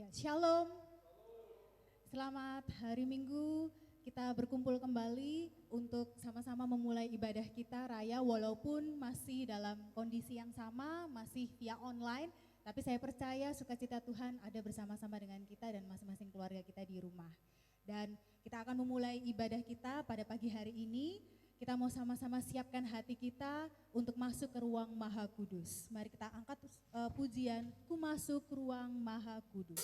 Ya, Shalom. Selamat hari Minggu. Kita berkumpul kembali untuk sama-sama memulai ibadah kita raya walaupun masih dalam kondisi yang sama, masih via online. Tapi saya percaya sukacita Tuhan ada bersama-sama dengan kita dan masing-masing keluarga kita di rumah. Dan kita akan memulai ibadah kita pada pagi hari ini. Kita mau sama-sama siapkan hati kita untuk masuk ke ruang Maha Kudus. Mari kita angkat pujian, Ku Masuk Ruang Maha Kudus.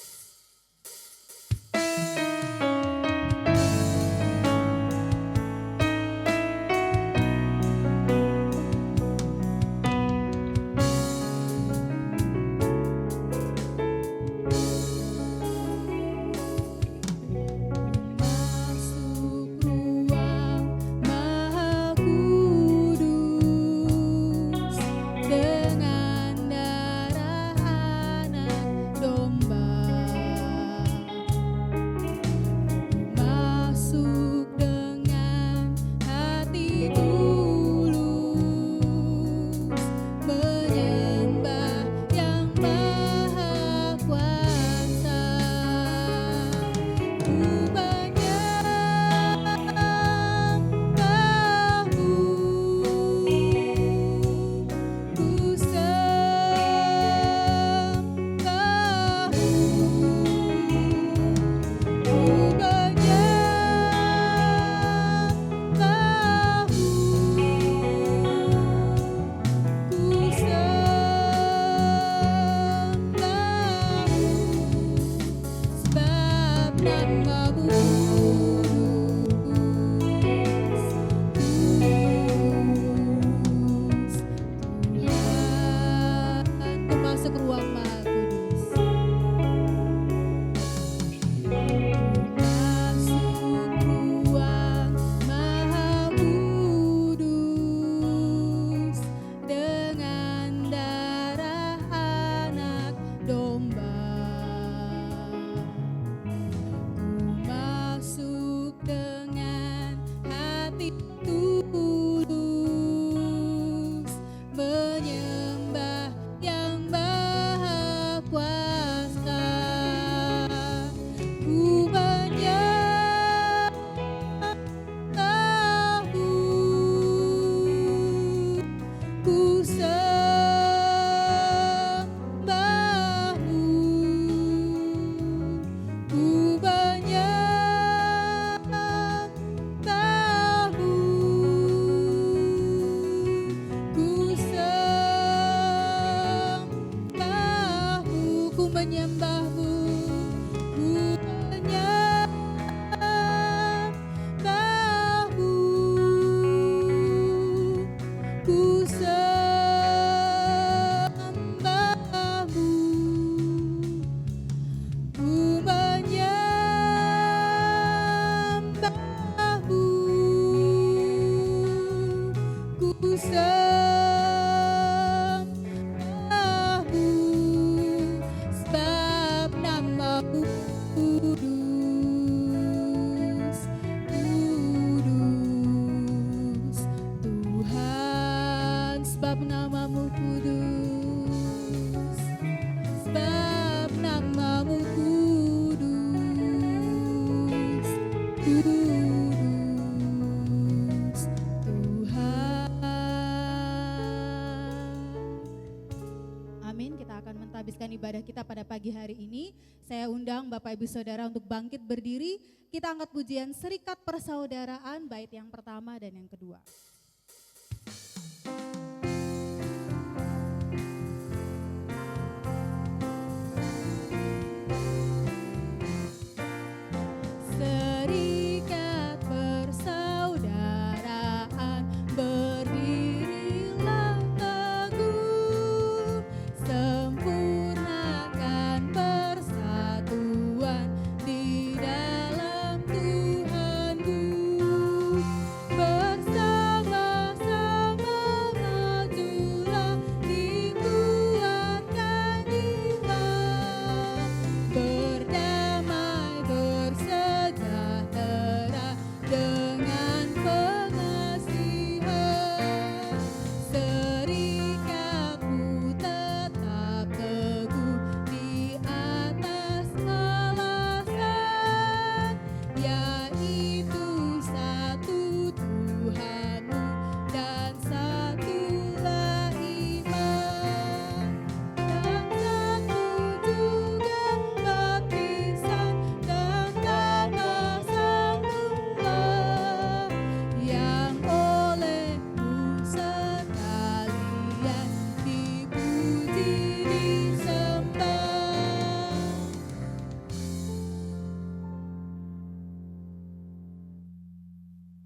Ibadah kita pada pagi hari ini, saya undang Bapak Ibu Saudara untuk bangkit berdiri. Kita angkat pujian Serikat Persaudaraan bait yang pertama dan yang kedua.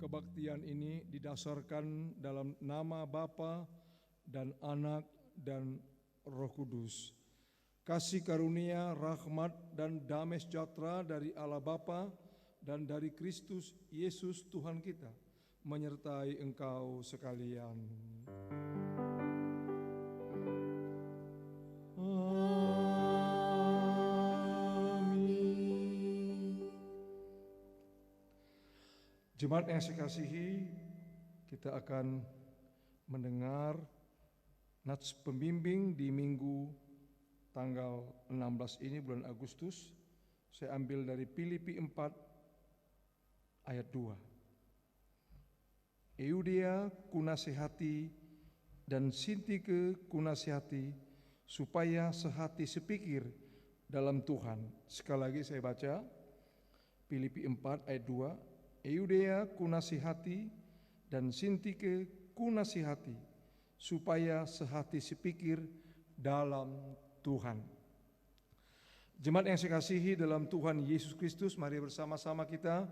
Kebaktian ini didasarkan dalam nama Bapa dan Anak dan Roh Kudus. Kasih karunia, rahmat, dan damai sejahtera dari Allah Bapa dan dari Kristus Yesus Tuhan kita menyertai engkau sekalian. Jemaat yang saya kasihi, kita akan mendengar nats pembimbing di minggu tanggal 16 ini bulan Agustus. Saya ambil dari Filipi 4 ayat 2. Eudia kunasihati dan Sintike kunasihati supaya sehati sepikir dalam Tuhan. Sekali lagi saya baca Filipi 4 ayat 2. Eudia kunasihati dan Sintike kunasihati supaya sehati sepikir dalam Tuhan. Jemaat yang saya kasihi dalam Tuhan Yesus Kristus, mari bersama-sama kita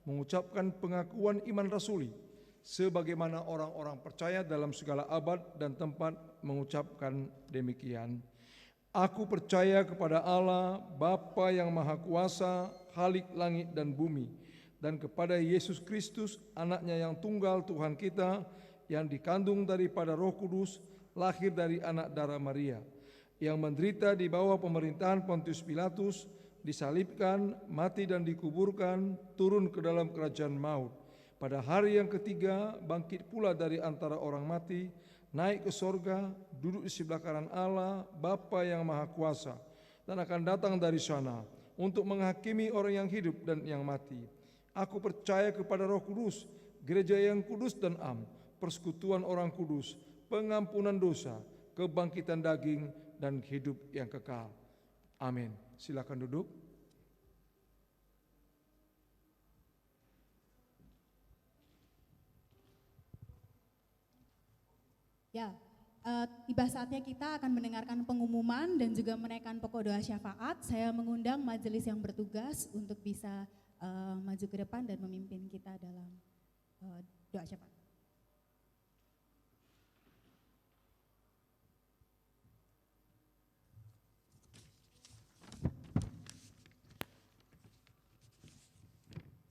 mengucapkan pengakuan iman rasuli sebagaimana orang-orang percaya dalam segala abad dan tempat mengucapkan demikian. Aku percaya kepada Allah, Bapa yang Maha Kuasa, Khalik langit dan bumi, dan kepada Yesus Kristus, anaknya yang tunggal Tuhan kita, yang dikandung daripada Roh Kudus, lahir dari anak darah Maria, yang menderita di bawah pemerintahan Pontius Pilatus, disalibkan, mati dan dikuburkan, turun ke dalam kerajaan maut. Pada hari yang ketiga, bangkit pula dari antara orang mati, naik ke sorga, duduk di sebelah kanan Allah, Bapa yang Maha Kuasa, dan akan datang dari sana untuk menghakimi orang yang hidup dan yang mati. Aku percaya kepada Roh Kudus, gereja yang kudus dan am, persekutuan orang kudus, pengampunan dosa, kebangkitan daging, dan hidup yang kekal. Amin. Silakan duduk. Ya, tiba saatnya kita akan mendengarkan pengumuman dan juga menaikkan pokok doa syafaat. Saya mengundang majelis yang bertugas untuk bisa maju ke depan dan memimpin kita dalam doa syafaat.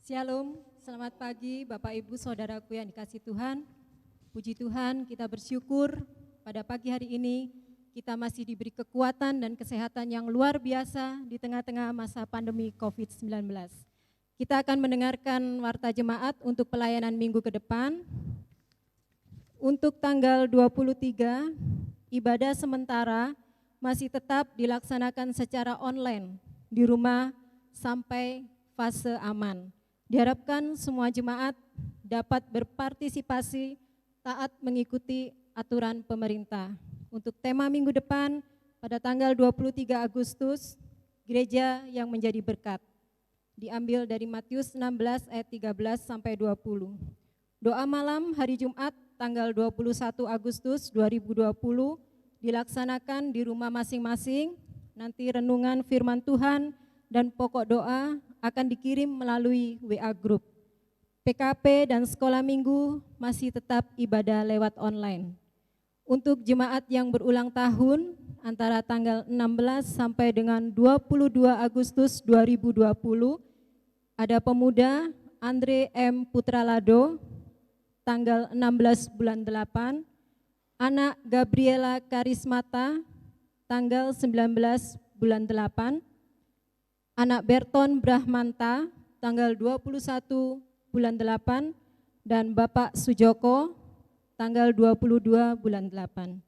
Shalom, selamat pagi Bapak Ibu Saudaraku yang dikasihi Tuhan. Puji Tuhan, kita bersyukur pada pagi hari ini kita masih diberi kekuatan dan kesehatan yang luar biasa di tengah-tengah masa pandemi COVID-19. Kita akan mendengarkan warta jemaat untuk pelayanan minggu ke depan. Untuk tanggal 23, ibadah sementara masih tetap dilaksanakan secara online di rumah sampai fase aman. Diharapkan semua jemaat dapat berpartisipasi taat mengikuti aturan pemerintah. Untuk tema minggu depan pada tanggal 23 Agustus, gereja yang menjadi berkat. Diambil dari Matius 16 ayat 13 sampai 20. Doa malam hari Jumat tanggal 21 Agustus 2020 dilaksanakan di rumah masing-masing. Nanti renungan firman Tuhan dan pokok doa akan dikirim melalui WA Group. PKP dan sekolah minggu masih tetap ibadah lewat online. Untuk jemaat yang berulang tahun antara tanggal 16 sampai dengan 22 Agustus 2020, ada pemuda Andre M. Putralado, tanggal 16 bulan 8, anak Gabriela Karismata, tanggal 19 bulan 8, anak Berton Brahmanta, tanggal 21 bulan 8, dan Bapak Sujoko, tanggal 22 bulan 8.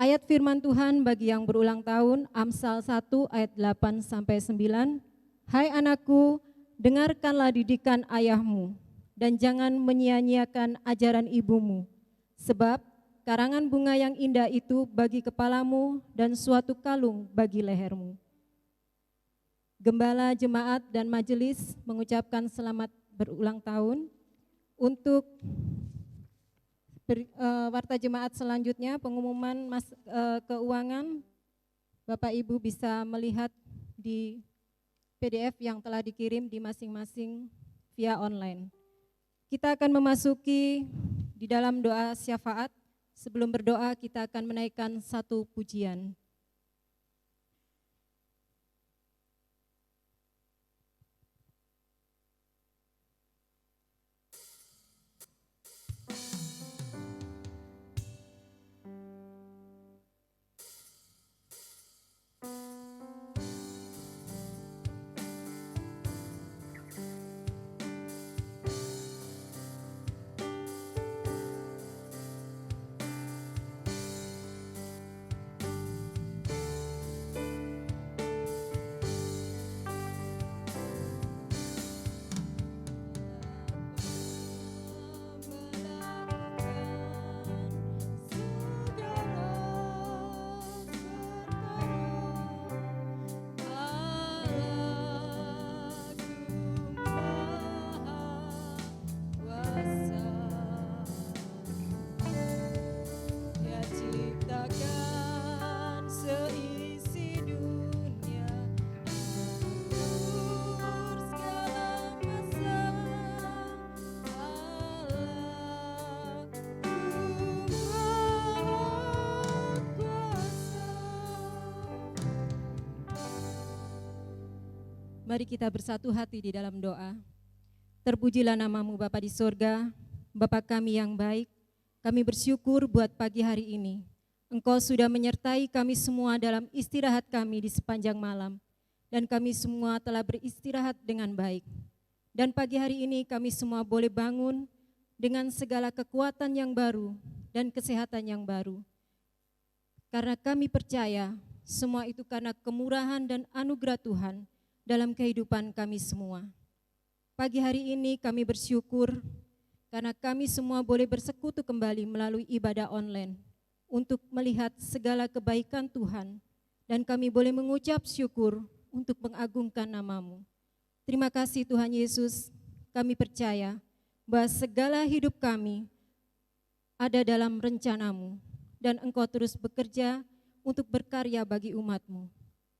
Ayat firman Tuhan bagi yang berulang tahun, Amsal 1 ayat 8 sampai 9. Hai anakku, dengarkanlah didikan ayahmu, dan jangan menyia-nyiakan ajaran ibumu, sebab karangan bunga yang indah itu bagi kepalamu dan suatu kalung bagi lehermu. Gembala jemaat dan majelis mengucapkan selamat berulang tahun. Untuk warta jemaat selanjutnya, pengumuman keuangan, Bapak Ibu bisa melihat di PDF yang telah dikirim di masing-masing via online. Kita akan memasuki di dalam doa syafaat. Sebelum berdoa kita akan menaikkan satu pujian. Mari kita bersatu hati di dalam doa. Terpujilah namamu Bapa di sorga, Bapa kami yang baik, kami bersyukur buat pagi hari ini. Engkau sudah menyertai kami semua dalam istirahat kami di sepanjang malam, dan kami semua telah beristirahat dengan baik. Dan pagi hari ini kami semua boleh bangun dengan segala kekuatan yang baru dan kesehatan yang baru. Karena kami percaya semua itu karena kemurahan dan anugerah Tuhan dalam kehidupan kami semua. Pagi hari ini kami bersyukur karena kami semua boleh bersekutu kembali melalui ibadah online untuk melihat segala kebaikan Tuhan, dan kami boleh mengucap syukur untuk mengagungkan nama-Mu. Terima kasih Tuhan Yesus, kami percaya bahwa segala hidup kami ada dalam rencana-Mu, dan Engkau terus bekerja untuk berkarya bagi umat-Mu.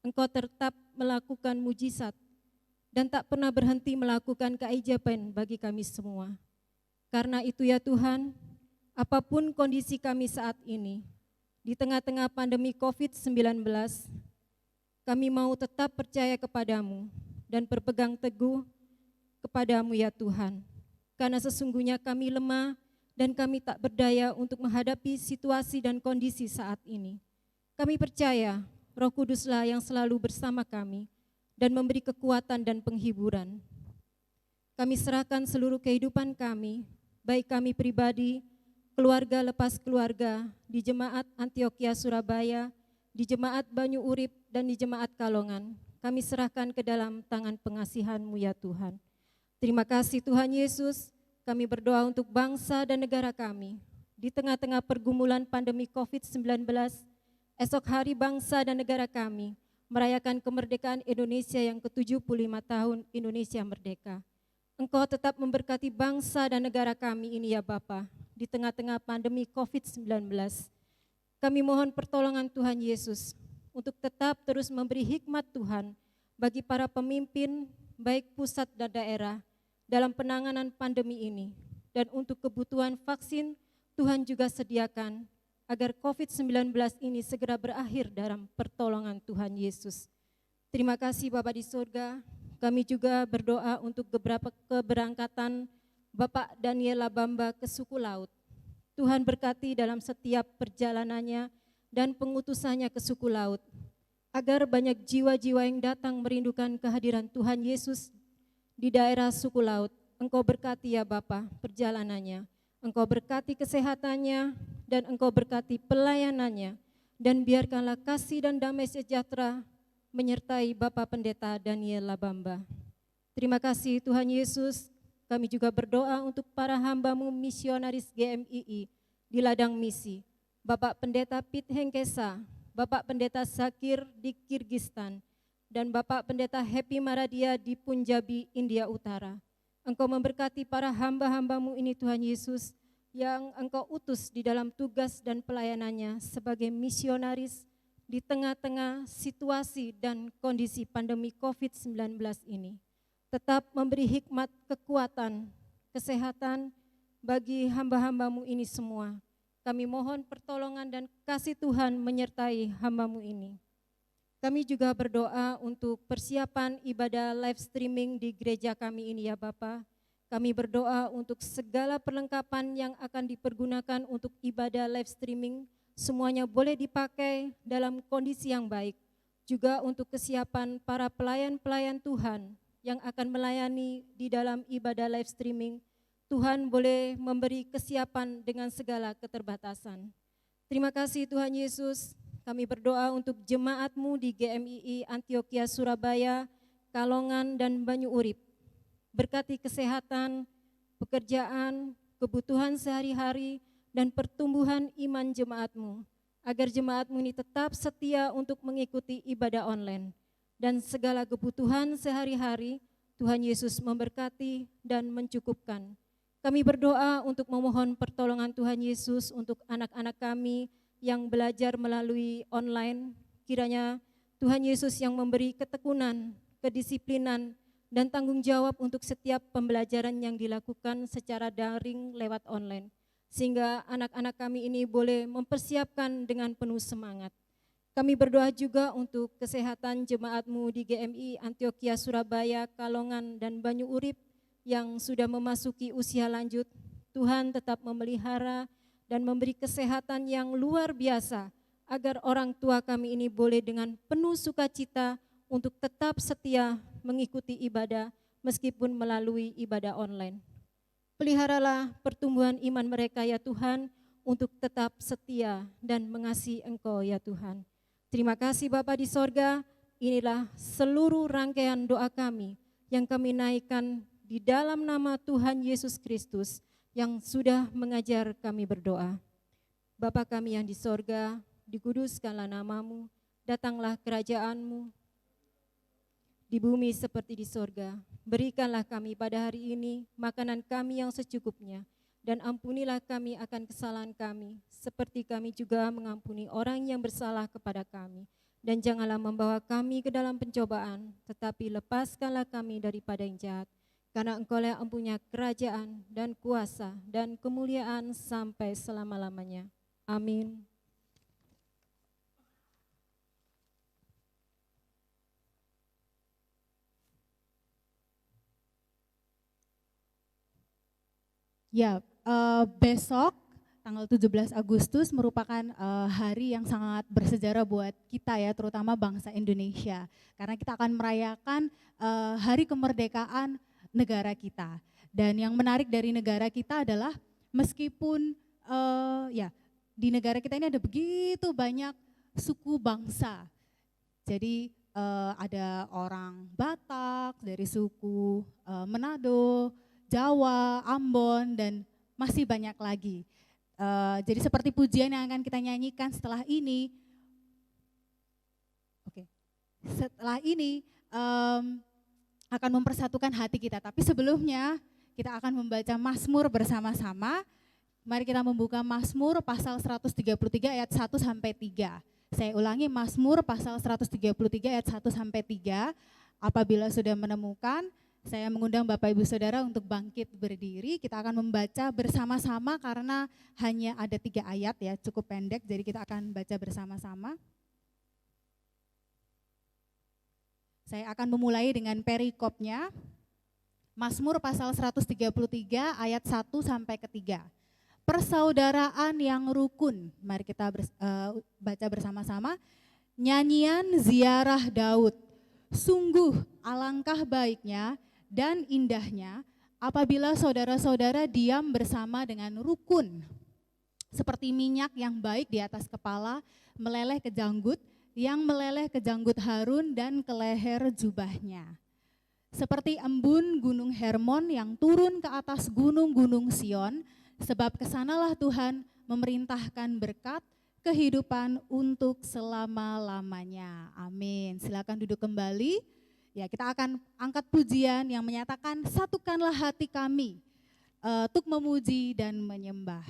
Engkau tetap melakukan mujizat dan tak pernah berhenti melakukan keajaiban bagi kami semua. Karena itu ya Tuhan, apapun kondisi kami saat ini, di tengah-tengah pandemi COVID-19, kami mau tetap percaya kepadamu dan berpegang teguh kepadamu ya Tuhan. Karena sesungguhnya kami lemah dan kami tak berdaya untuk menghadapi situasi dan kondisi saat ini. Kami percaya Roh Kuduslah yang selalu bersama kami dan memberi kekuatan dan penghiburan. Kami serahkan seluruh kehidupan kami, baik kami pribadi, keluarga lepas keluarga, di Jemaat Antioquia Surabaya, di Jemaat Banyu Urip, dan di Jemaat Kalongan. Kami serahkan ke dalam tangan pengasihan-Mu ya Tuhan. Terima kasih Tuhan Yesus, kami berdoa untuk bangsa dan negara kami. Di tengah-tengah pergumulan pandemi COVID-19, esok hari bangsa dan negara kami merayakan kemerdekaan Indonesia yang ke-75 tahun Indonesia Merdeka. Engkau tetap memberkati bangsa dan negara kami ini ya Bapa, di tengah-tengah pandemi COVID-19. Kami mohon pertolongan Tuhan Yesus untuk tetap terus memberi hikmat Tuhan bagi para pemimpin baik pusat dan daerah dalam penanganan pandemi ini. Dan untuk kebutuhan vaksin Tuhan juga sediakan agar COVID-19 ini segera berakhir dalam pertolongan Tuhan Yesus. Terima kasih Bapa di surga. Kami juga berdoa untuk beberapa keberangkatan Bapak Daniel Labamba ke suku laut. Tuhan berkati dalam setiap perjalanannya dan pengutusannya ke suku laut, agar banyak jiwa-jiwa yang datang merindukan kehadiran Tuhan Yesus di daerah suku laut. Engkau berkati ya Bapa perjalanannya, Engkau berkati kesehatannya, dan Engkau berkati pelayanannya, dan biarkanlah kasih dan damai sejahtera menyertai Bapak Pendeta Daniel Labamba. Terima kasih Tuhan Yesus, kami juga berdoa untuk para hamba-Mu misionaris GMII di ladang misi, Bapak Pendeta Pit Hengkesa, Bapak Pendeta Zakir di Kirgistan, dan Bapak Pendeta Happy Maradia di Punjabi, India Utara. Engkau memberkati para hamba-hamba-Mu ini Tuhan Yesus, yang Engkau utus di dalam tugas dan pelayanannya sebagai misionaris di tengah-tengah situasi dan kondisi pandemi COVID-19 ini. Tetap memberi hikmat, kekuatan, kesehatan bagi hamba-hamba-Mu ini semua. Kami mohon pertolongan dan kasih Tuhan menyertai hamba-Mu ini. Kami juga berdoa untuk persiapan ibadah live streaming di gereja kami ini ya Bapa. Kami berdoa untuk segala perlengkapan yang akan dipergunakan untuk ibadah live streaming, semuanya boleh dipakai dalam kondisi yang baik. Juga untuk kesiapan para pelayan-pelayan Tuhan yang akan melayani di dalam ibadah live streaming, Tuhan boleh memberi kesiapan dengan segala keterbatasan. Terima kasih Tuhan Yesus. Kami berdoa untuk jemaat-Mu di GMII Antioquia Surabaya, Kalongan dan Banyu Urip. Berkati kesehatan, pekerjaan, kebutuhan sehari-hari, dan pertumbuhan iman jemaat-Mu, agar jemaat-Mu ini tetap setia untuk mengikuti ibadah online. Dan segala kebutuhan sehari-hari, Tuhan Yesus memberkati dan mencukupkan. Kami berdoa untuk memohon pertolongan Tuhan Yesus untuk anak-anak kami yang belajar melalui online. Kiranya Tuhan Yesus yang memberi ketekunan, kedisiplinan, dan tanggung jawab untuk setiap pembelajaran yang dilakukan secara daring lewat online. Sehingga anak-anak kami ini boleh mempersiapkan dengan penuh semangat. Kami berdoa juga untuk kesehatan jemaat-Mu di GMI Antioquia Surabaya, Kalongan, dan Banyu Urip yang sudah memasuki usia lanjut. Tuhan tetap memelihara dan memberi kesehatan yang luar biasa agar orang tua kami ini boleh dengan penuh sukacita untuk tetap setia mengikuti ibadah meskipun melalui ibadah online. Peliharalah pertumbuhan iman mereka ya Tuhan untuk tetap setia dan mengasihi Engkau ya Tuhan. Terima kasih Bapa di sorga, inilah seluruh rangkaian doa kami yang kami naikkan di dalam nama Tuhan Yesus Kristus yang sudah mengajar kami berdoa. Bapa kami yang di sorga, dikuduskanlah nama-Mu, datanglah kerajaan-Mu, di bumi seperti di sorga. Berikanlah kami pada hari ini makanan kami yang secukupnya, dan ampunilah kami akan kesalahan kami, seperti kami juga mengampuni orang yang bersalah kepada kami. Dan janganlah membawa kami ke dalam pencobaan, tetapi lepaskanlah kami daripada yang jahat. Karena Engkau-lah yang mempunyai kerajaan dan kuasa dan kemuliaan sampai selama-lamanya. Amin. Ya, besok tanggal 17 Agustus merupakan hari yang sangat bersejarah buat kita ya, terutama bangsa Indonesia. Karena kita akan merayakan hari kemerdekaan negara kita. Dan yang menarik dari negara kita adalah meskipun ya di negara kita ini ada begitu banyak suku bangsa. Jadi ada orang Batak, dari suku Manado, Jawa, Ambon, dan masih banyak lagi. Jadi seperti pujian yang akan kita nyanyikan setelah ini. Oke. Setelah ini akan mempersatukan hati kita. Tapi sebelumnya kita akan membaca Mazmur bersama-sama. Mari kita membuka Mazmur pasal 133 ayat 1 sampai 3. Saya ulangi, Mazmur pasal 133 ayat 1 sampai 3. Apabila sudah menemukan, saya mengundang Bapak Ibu Saudara untuk bangkit berdiri. Kita akan membaca bersama-sama karena hanya ada 3 ayat ya, cukup pendek. Jadi kita akan baca bersama-sama. Saya akan memulai dengan perikopnya, Mazmur pasal 133 ayat 1 sampai ke 3. Persaudaraan yang rukun, mari kita baca bersama-sama. Nyanyian ziarah Daud, sungguh alangkah baiknya dan indahnya apabila saudara-saudara diam bersama dengan rukun. Seperti minyak yang baik di atas kepala, meleleh ke janggut, yang meleleh ke janggut Harun dan ke leher jubahnya. Seperti embun gunung Hermon yang turun ke atas gunung-gunung Sion, sebab kesanalah Tuhan memerintahkan berkat kehidupan untuk selama-lamanya. Amin. Silakan duduk kembali. Ya, kita akan angkat pujian yang menyatakan satukanlah hati kami untuk memuji dan menyembah.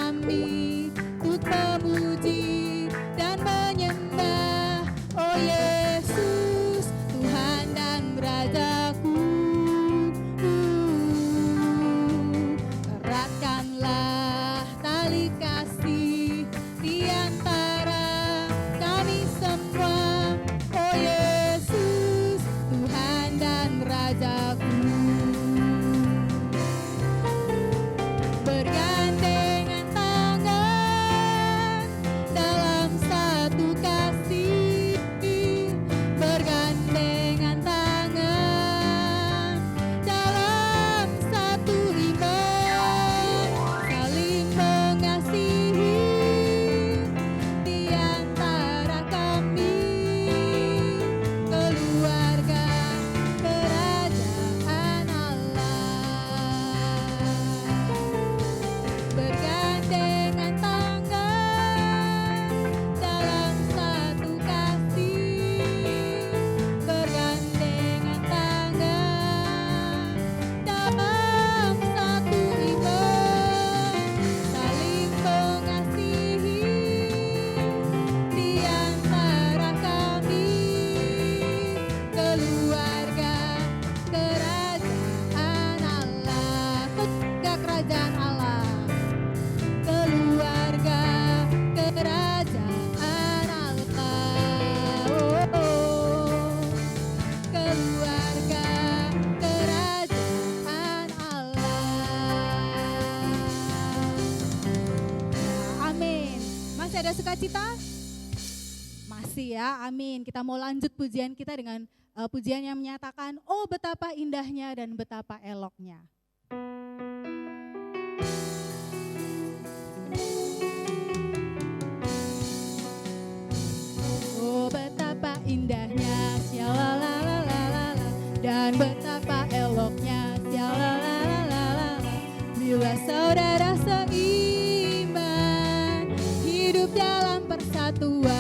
kami untuk memuji dan menyembah. Oh Yesus, Tuhan dan Rajaku. Eratkanlah tali kasih di antara kami semua. Oh Yesus, Tuhan dan Rajaku. Bergandengan tangan dalam satu kasih, bergandengan tangan dalam satu iman, saling mengasihi di antara kami, keluarga kerajaan Allah. Bergandengan tangan dalam satu kasih, bergandengan tangan dalam satu iman, saling mengasihi di antara kami, keluarga kerajaan Allah. Keluarga kerajaan Allah, keluarga kerajaan Allah. Keluarga kerajaan Allah. Amin. Masih ada sukacita? Masih ya, amin. Kita mau lanjut pujian kita dengan pujian yang menyatakan, oh betapa indahnya dan betapa eloknya. Oh betapa indahnya, syalalalalala, dan betapa eloknya, syalalalalala, bila saudara seiman hidup dalam persatuan.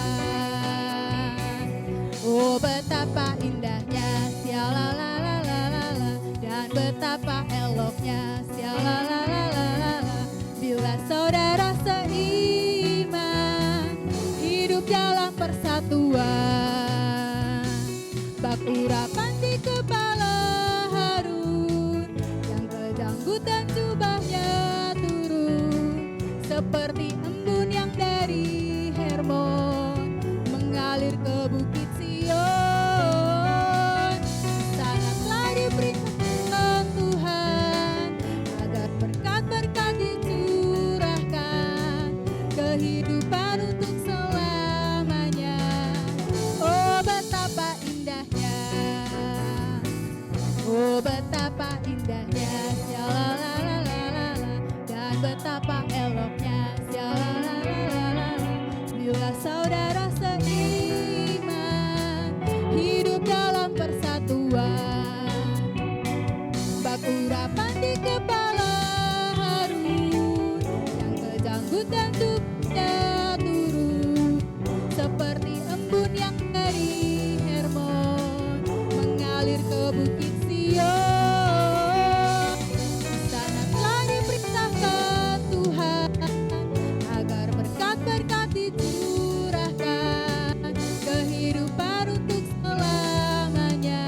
Oh betapa indahnya, syalalalalala, dan betapa eloknya, syalalalalala, bila saudara seiman hidup dalam persatuan. Bak urapan di kepala Harun, yang kejanggut dan jubahnya turun, seperti embun yang dari Hermon mengalir ke bukit Sion. Sangatlah diperintahkan Tuhan agar berkat-berkat dicurahkan, kehidupan untuk selamanya. Oh betapa indahnya, oh betapa indahnya, syalalalalala, dan betapa eloknya, syalalalalala, bila saudara seiman hidup dalam persatuan. Bak urapan di kepala Harun, yang kejanggut dan jubahnya turun, seperti embun yang dari Hermon mengalir ke bukit Sion. Sangatlah diperintahkan Tuhan agar berkat-berkat dicurahkan, kehidupan untuk selamanya.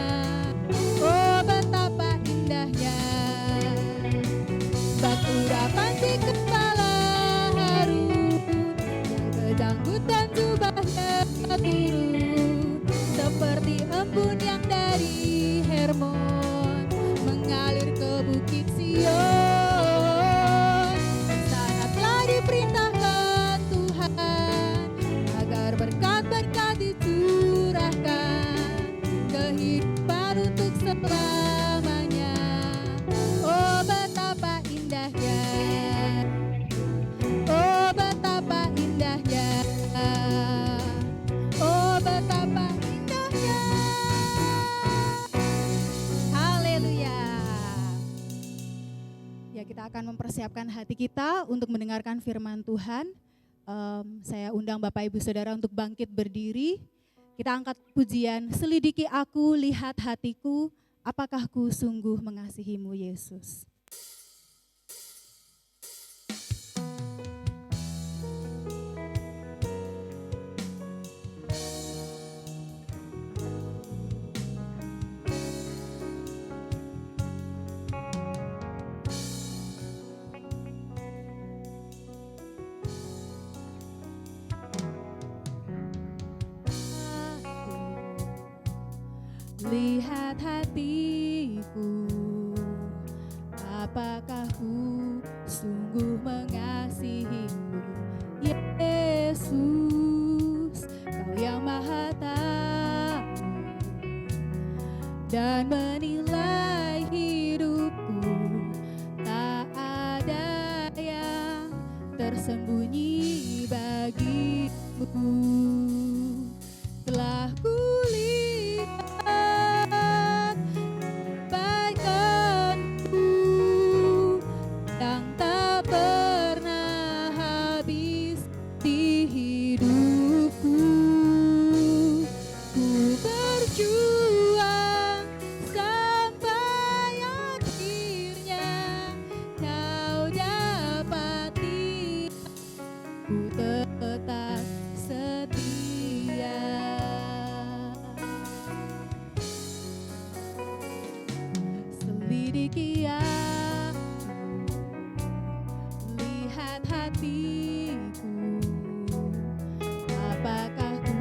Oh betapa indahnya, bak urapan di kepala Harun, yang kejanggut dan jubahnya turun, seperti embun yang dari Hermon mengalir ke bukit Sion. Sangatlah diperintahkan Tuhan agar berkat-berkat dicurahkan, kehidupan untuk selamanya. Oh betapa indahnya, oh betapa indahnya, oh betapa indahnya. Haleluya. Ya, kita akan mempersiapkan hati kita untuk mendengarkan firman Tuhan. Saya undang Bapak Ibu Saudara untuk bangkit berdiri. Kita angkat pujian, selidiki aku, lihat hatiku, apakah ku sungguh mengasihimu Yesus. lihat hatiku, apakah ku sungguh mengasihimu. Yesus, Kau yang Maha Tahu dan menilai hidupku, tak ada yang tersembunyi bagimu. Telah kulihat kebaikan-Mu yang tak pernah habis di hidupku. Ku berjuang sampai akhirnya Kau dapati, ku tetap setia. Selidiki aku, lihat hatiku, apakah ku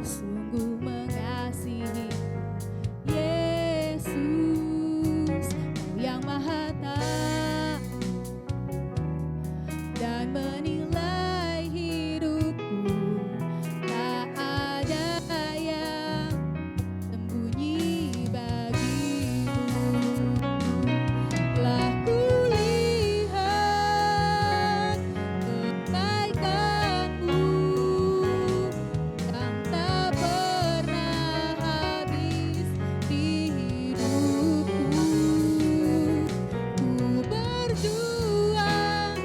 sungguh mengasihi. Yesus, Kau yang Maha Tahu dan menilai hidupku, tak ada yang sembunyi bagimu. Telah kulihat kebaikan-Mu yang tak pernah habis di hidupku. Ku berjuang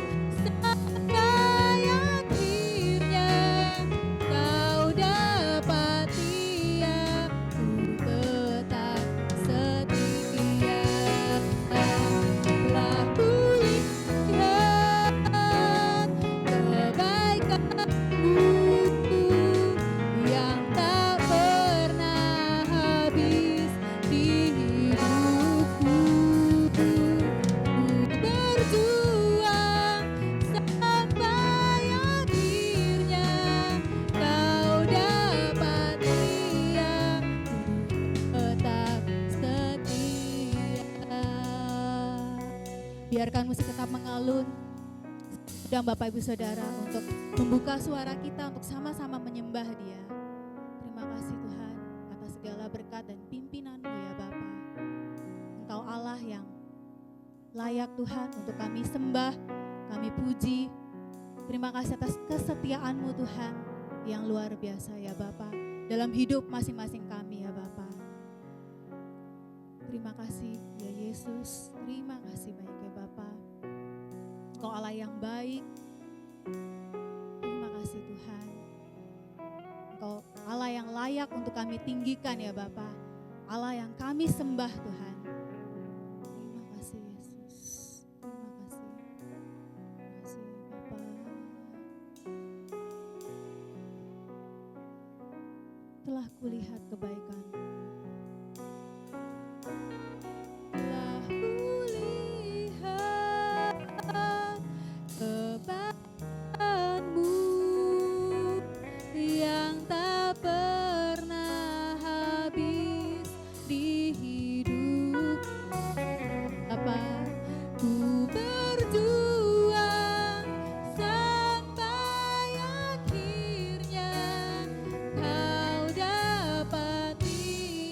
sampai akhirnya Kau dapati, aku tetap setia. Telah kulihat kebaikan-Mu yang tak pernah habis di hidupku. Ku berjuang sampai akhirnya Kau dapati, aku tetap setia. Biarkan musik tetap mengalun. Dan Bapak Ibu Saudara untuk membuka suara kita untuk sama-sama menyembah Dia. Terima kasih Tuhan atas segala berkat dan pimpinan-Mu ya Bapa. Engkau Allah yang layak Tuhan untuk kami sembah, kami puji. Terima kasih atas kesetiaan-Mu Tuhan yang luar biasa ya Bapa dalam hidup masing-masing kami ya Bapa. Terima kasih ya Yesus, terima kasih banyak ya Bapa. Engkau Allah yang baik. Terima kasih Tuhan. Engkau Allah yang layak untuk kami tinggikan ya Bapa. Allah yang kami sembah Tuhan. Terima kasih Yesus. Terima kasih. Terima kasih Bapa. Telah kulihat kebaikan. Telah kulihat kebaikan-Mu yang tak pernah habis di hidup. Apa ku berjuang sampai akhirnya Kau dapati,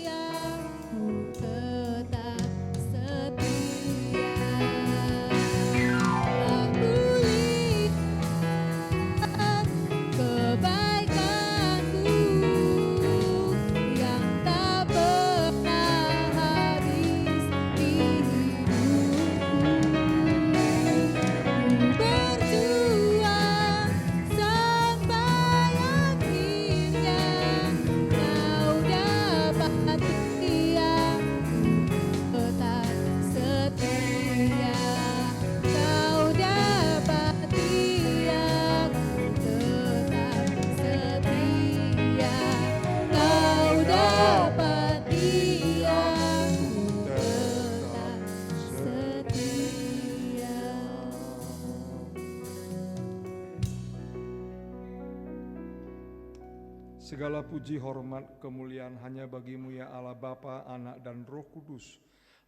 Segala puji, hormat, kemuliaan hanya bagimu ya Allah Bapa, Anak dan Roh Kudus,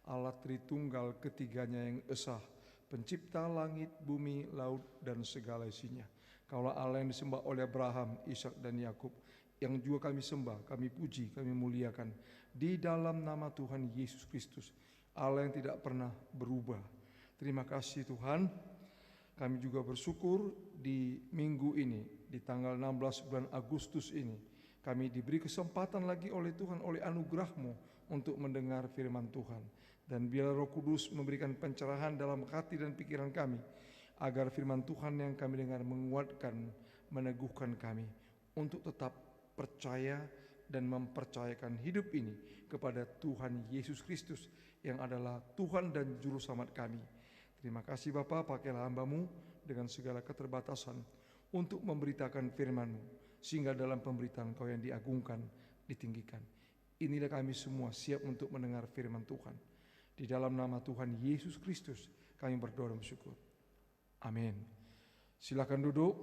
Allah Tritunggal ketiganya yang esa, pencipta langit, bumi, laut dan segala isinya. Kaulah Allah yang disembah oleh Abraham, Ishak dan Yakub, yang juga kami sembah, kami puji, kami muliakan di dalam nama Tuhan Yesus Kristus, Allah yang tidak pernah berubah. Terima kasih Tuhan. Kami juga bersyukur di minggu ini, di tanggal 16 bulan Agustus ini, kami diberi kesempatan lagi oleh Tuhan, oleh anugerah-Mu untuk mendengar firman Tuhan. Dan biarlah Roh Kudus memberikan pencerahan dalam hati dan pikiran kami, agar firman Tuhan yang kami dengar menguatkan, meneguhkan kami untuk tetap percaya dan mempercayakan hidup ini kepada Tuhan Yesus Kristus yang adalah Tuhan dan Juru Selamat kami. Terima kasih Bapa, pakailah hamba-Mu dengan segala keterbatasan untuk memberitakan firman-Mu, sehingga dalam pemberitaan Kau yang diagungkan, ditinggikan. Inilah kami semua siap untuk mendengar firman Tuhan. Di dalam nama Tuhan Yesus Kristus kami berdoa dan bersyukur. Amin. Silakan duduk.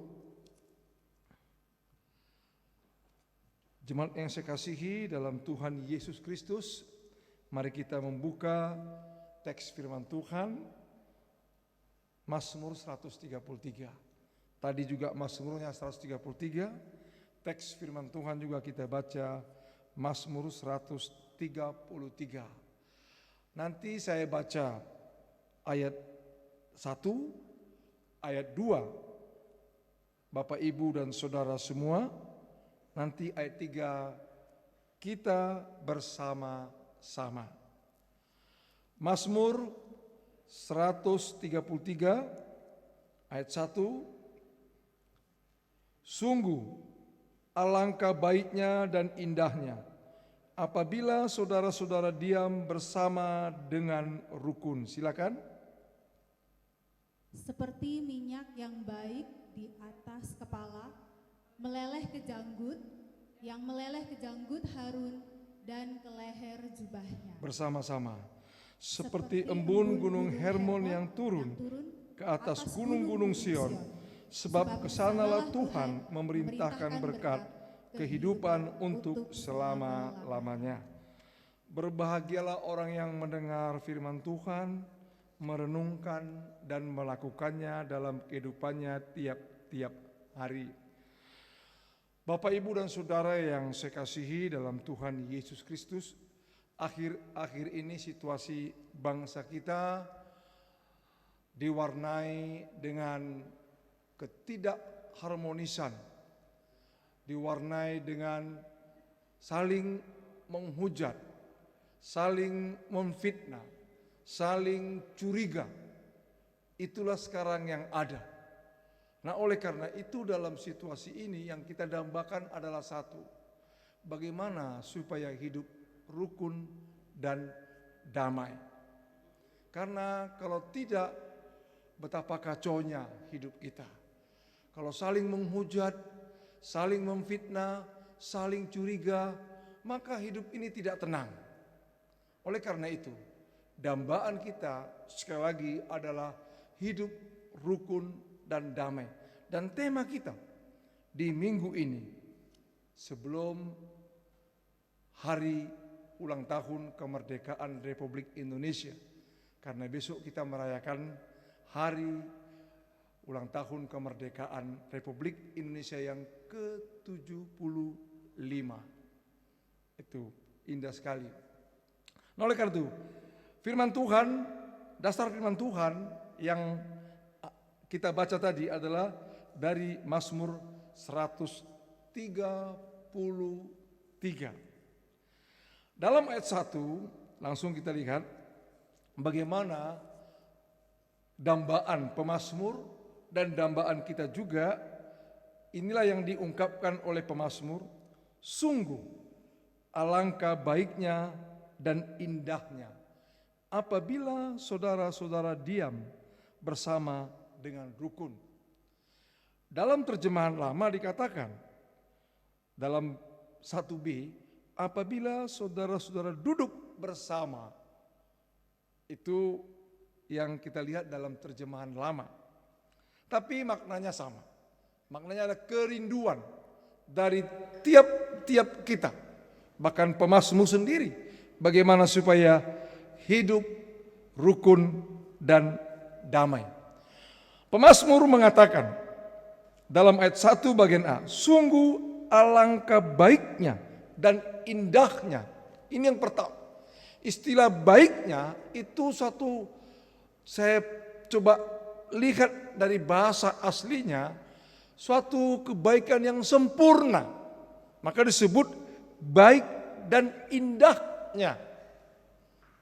Jemaat yang saya kasihi dalam Tuhan Yesus Kristus, mari kita membuka teks firman Tuhan, Mazmur 133. Tadi juga Mazmurnya 133, teks firman Tuhan juga kita baca Mazmur 133. Nanti saya baca ayat 1, ayat 2, Bapak Ibu dan Saudara semua. Nanti ayat 3 kita bersama-sama. Mazmur 133 ayat 1. Sungguh alangkah baiknya dan indahnya apabila saudara-saudara diam bersama dengan rukun. Silakan. Seperti minyak yang baik di atas kepala, meleleh ke janggut, yang meleleh ke janggut Harun dan ke leher jubahnya. Bersama-sama. Seperti embun gunung Hermon yang turun ke atas gunung-gunung Sion, sebab kesanalah Tuhan memerintahkan berkat kehidupan untuk selama-lamanya. Berbahagialah orang yang mendengar firman Tuhan, merenungkan dan melakukannya dalam kehidupannya tiap-tiap hari. Bapak, Ibu dan Saudara yang saya kasihi dalam Tuhan Yesus Kristus, akhir-akhir ini situasi bangsa kita diwarnai dengan ketidakharmonisan, diwarnai dengan saling menghujat, saling memfitnah, saling curiga. Itulah sekarang yang ada. Nah, oleh karena itu dalam situasi ini yang kita dambakan adalah satu, bagaimana supaya hidup rukun dan damai. Karena kalau tidak, betapa kacaunya hidup kita. Kalau saling menghujat, saling memfitnah, saling curiga, maka hidup ini tidak tenang. Oleh karena itu, dambaan kita sekali lagi adalah hidup rukun dan damai. Dan tema kita di minggu ini, sebelum hari ulang tahun kemerdekaan Republik Indonesia, karena besok kita merayakan hari ulang tahun kemerdekaan Republik Indonesia yang ke-75. Itu indah sekali. Nah, oleh karena itu, firman Tuhan, dasar firman Tuhan yang kita baca tadi adalah dari Mazmur 133. Dalam ayat 1 langsung kita lihat bagaimana dambaan pemazmur dan dambaan kita juga. Inilah yang diungkapkan oleh pemazmur. Sungguh alangkah baiknya dan indahnya apabila saudara-saudara diam bersama dengan rukun. Dalam terjemahan lama dikatakan dalam 1b, apabila saudara-saudara duduk bersama. Itu yang kita lihat dalam terjemahan lama. Tapi maknanya sama. Maknanya ada kerinduan dari tiap-tiap kita, bahkan pemazmur sendiri, bagaimana supaya hidup rukun dan damai. Pemazmur mengatakan dalam ayat 1 bagian A, sungguh alangkah baiknya dan indahnya. Ini yang pertama. Istilah baiknya itu satu, saya coba lihat dari bahasa aslinya, suatu kebaikan yang sempurna. Maka disebut baik dan indahnya.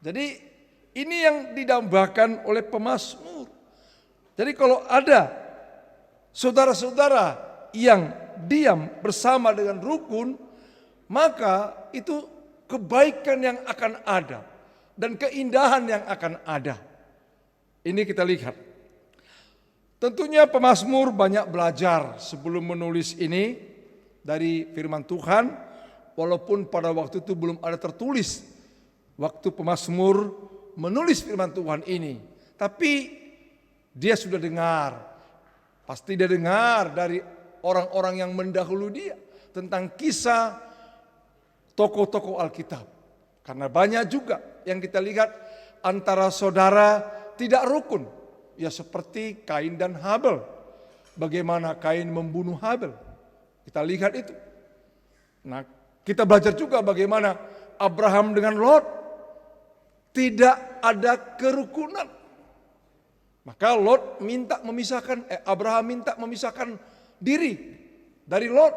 Jadi ini yang didambakan oleh pemazmur. Jadi kalau ada saudara-saudara yang diam bersama dengan rukun, maka itu kebaikan yang akan ada dan keindahan yang akan ada. Ini kita lihat. Tentunya pemazmur banyak belajar sebelum menulis ini dari firman Tuhan, walaupun pada waktu itu belum ada tertulis waktu pemazmur menulis firman Tuhan ini. Tapi dia sudah dengar, pasti dia dengar dari orang-orang yang mendahului dia tentang kisah tokoh-tokoh Alkitab. Karena banyak juga yang kita lihat antara saudara tidak rukun. Ya seperti Kain dan Habel. Bagaimana Kain membunuh Habel. Kita lihat itu. Nah, kita belajar juga bagaimana Abraham dengan Lot. Tidak ada kerukunan. Maka Lot minta memisahkan, Abraham minta memisahkan diri dari Lot.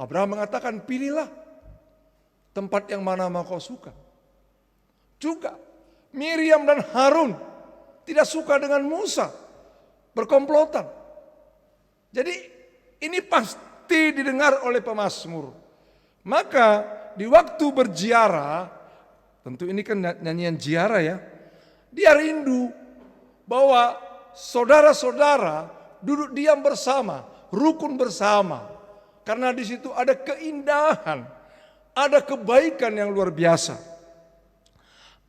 Abraham mengatakan, pilihlah tempat yang mana kau suka. Juga Miriam dan Harun tidak suka dengan Musa, berkomplotan. Jadi ini pasti didengar oleh pemazmur. Maka di waktu berziarah, tentu ini kan nyanyian ziarah ya, dia rindu bahwa saudara-saudara duduk diam bersama, rukun bersama. Karena di situ ada keindahan, ada kebaikan yang luar biasa.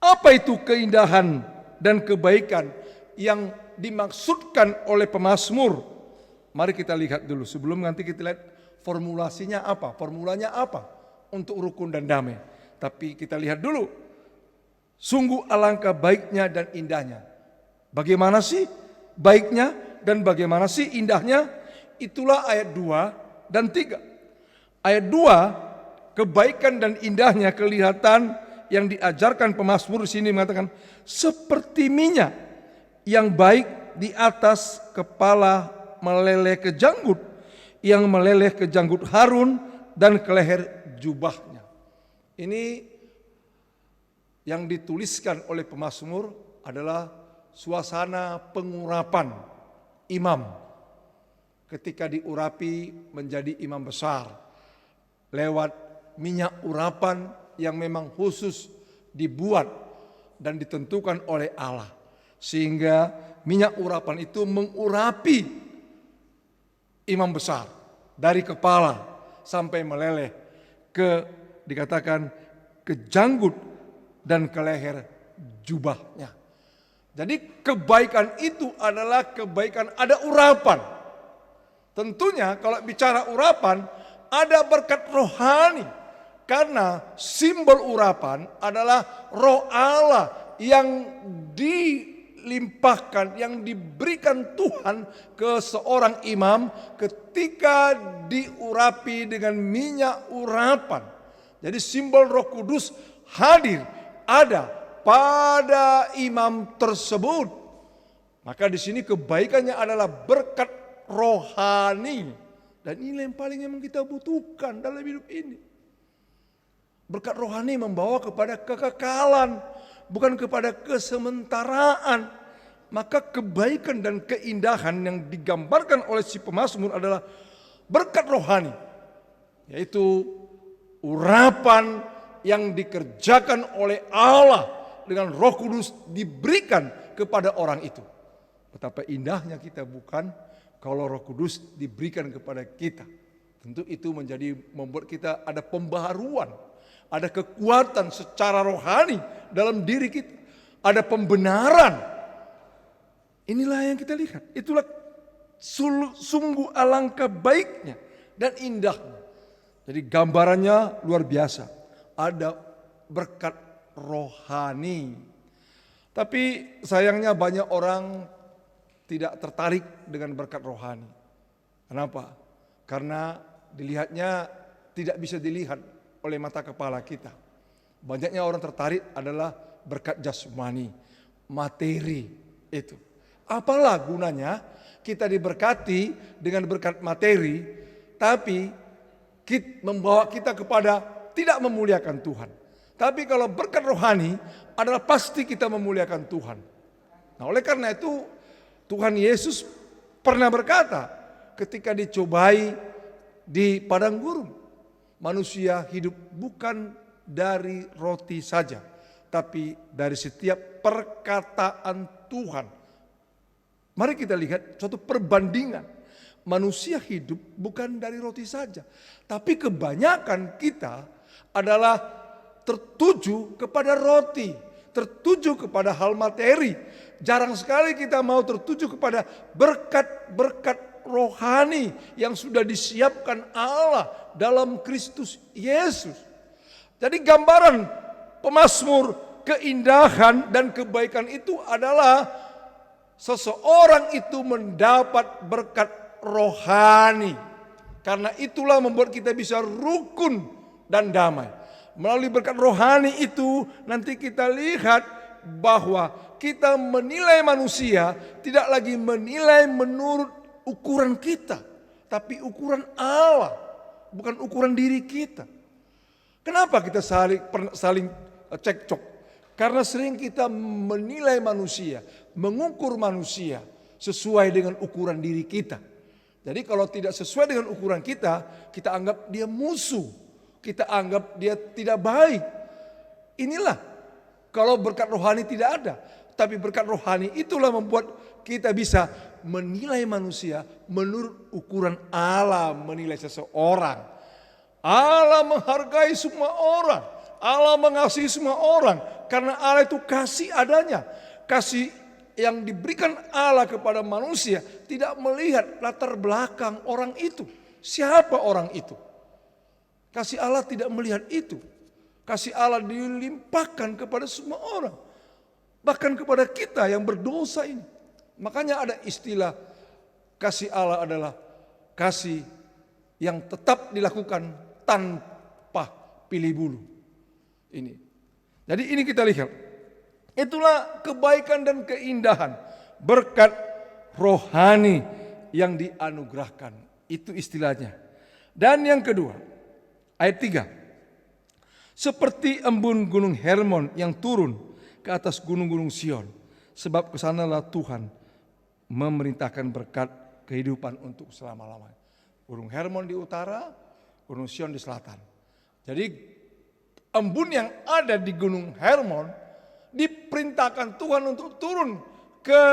Apa itu keindahan dan kebaikan yang dimaksudkan oleh pemazmur? Mari kita lihat dulu sebelum nanti kita lihat formulasinya apa, formulanya apa untuk rukun dan damai. Tapi kita lihat dulu, sungguh alangkah baiknya dan indahnya. Bagaimana sih baiknya dan bagaimana sih indahnya? Itulah ayat 2 dan 3. Ayat 2, kebaikan dan indahnya kelihatan yang diajarkan pemazmur di sini mengatakan seperti minyak yang baik di atas kepala meleleh ke janggut, yang meleleh ke janggut Harun dan ke leher jubahnya. Ini yang dituliskan oleh pemazmur adalah suasana pengurapan imam ketika diurapi menjadi imam besar lewat minyak urapan yang memang khusus dibuat dan ditentukan oleh Allah, sehingga minyak urapan itu mengurapi imam besar dari kepala sampai meleleh ke, dikatakan, ke janggut dan ke leher jubahnya. Jadi kebaikan itu adalah kebaikan, ada urapan. Tentunya kalau bicara urapan, ada berkat rohani. Karena simbol urapan adalah roh Allah yang dilimpahkan, yang diberikan Tuhan ke seorang imam ketika diurapi dengan minyak urapan. Jadi simbol Roh Kudus hadir, ada pada imam tersebut. Maka di sini kebaikannya adalah berkat rohani, dan ini yang paling memang kita butuhkan dalam hidup ini. Berkat rohani membawa kepada kekekalan, bukan kepada kesementaraan. Maka kebaikan dan keindahan yang digambarkan oleh si pemazmur adalah berkat rohani, yaitu urapan yang dikerjakan oleh Allah dengan Roh Kudus diberikan kepada orang itu. Betapa indahnya kita bukan kalau Roh Kudus diberikan kepada kita. Tentu itu membuat kita ada pembaharuan, ada kekuatan secara rohani dalam diri kita, ada pembenaran. Inilah yang kita lihat. Itulah sungguh alangkah baiknya dan indahnya. Jadi gambarannya luar biasa. Ada berkat rohani. Tapi sayangnya banyak orang tidak tertarik dengan berkat rohani. Kenapa? Karena dilihatnya tidak bisa dilihat oleh mata kepala kita. Banyaknya orang tertarik adalah berkat jasmani, materi itu. Apalah gunanya kita diberkati dengan berkat materi, tapi membawa kita kepada tidak memuliakan Tuhan. Tapi kalau berkat rohani adalah pasti kita memuliakan Tuhan. Nah, oleh karena itu Tuhan Yesus pernah berkata ketika dicobai di padang gurun, manusia hidup bukan dari roti saja, tapi dari setiap perkataan Tuhan. Mari kita lihat suatu perbandingan. Manusia hidup bukan dari roti saja, tapi kebanyakan kita adalah tertuju kepada roti, tertuju kepada hal materi. Jarang sekali kita mau tertuju kepada berkat-berkat rohani yang sudah disiapkan Allah dalam Kristus Yesus. Jadi gambaran pemazmur keindahan dan kebaikan itu adalah seseorang itu mendapat berkat rohani. Karena itulah membuat kita bisa rukun dan damai. Melalui berkat rohani itu nanti kita lihat bahwa kita menilai manusia tidak lagi menilai menurut ukuran kita, tapi ukuran Allah, bukan ukuran diri kita. Kenapa kita saling cekcok? Karena sering kita menilai manusia, mengukur manusia sesuai dengan ukuran diri kita. Jadi kalau tidak sesuai dengan ukuran kita, kita anggap dia musuh, kita anggap dia tidak baik. Inilah kalau berkat rohani tidak ada. Tapi berkat rohani itulah membuat kita bisa menilai manusia menurut ukuran Allah menilai seseorang. Allah menghargai semua orang. Allah mengasihi semua orang. Karena Allah itu kasih adanya. Kasih yang diberikan Allah kepada manusia tidak melihat latar belakang orang itu. Siapa orang itu? Kasih Allah tidak melihat itu. Kasih Allah dilimpahkan kepada semua orang. Bahkan kepada kita yang berdosa ini. Makanya ada istilah kasih Allah adalah kasih yang tetap dilakukan tanpa pilih bulu. Ini. Jadi ini kita lihat. Itulah kebaikan dan keindahan berkat rohani yang dianugerahkan. Itu istilahnya. Dan yang kedua, ayat 3. Seperti embun gunung Hermon yang turun ke atas gunung-gunung Sion. Sebab kesanalah Tuhan memerintahkan berkat kehidupan untuk selama-lamanya. Gunung Hermon di utara, gunung Sion di selatan. Jadi embun yang ada di gunung Hermon diperintahkan Tuhan untuk turun ke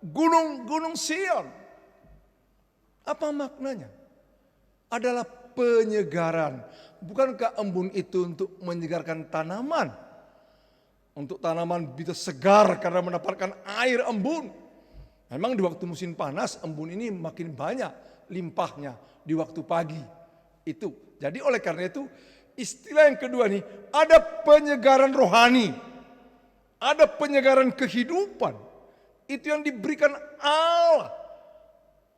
gunung-gunung Sion. Apa maknanya? Adalah penyegaran. Bukankah embun itu untuk menyegarkan tanaman? Untuk tanaman bisa segar karena mendapatkan air embun. Memang di waktu musim panas embun ini makin banyak limpahnya di waktu pagi. Itu. Jadi oleh karena itu istilah yang kedua nih, ada penyegaran rohani. Ada penyegaran kehidupan. Itu yang diberikan Allah.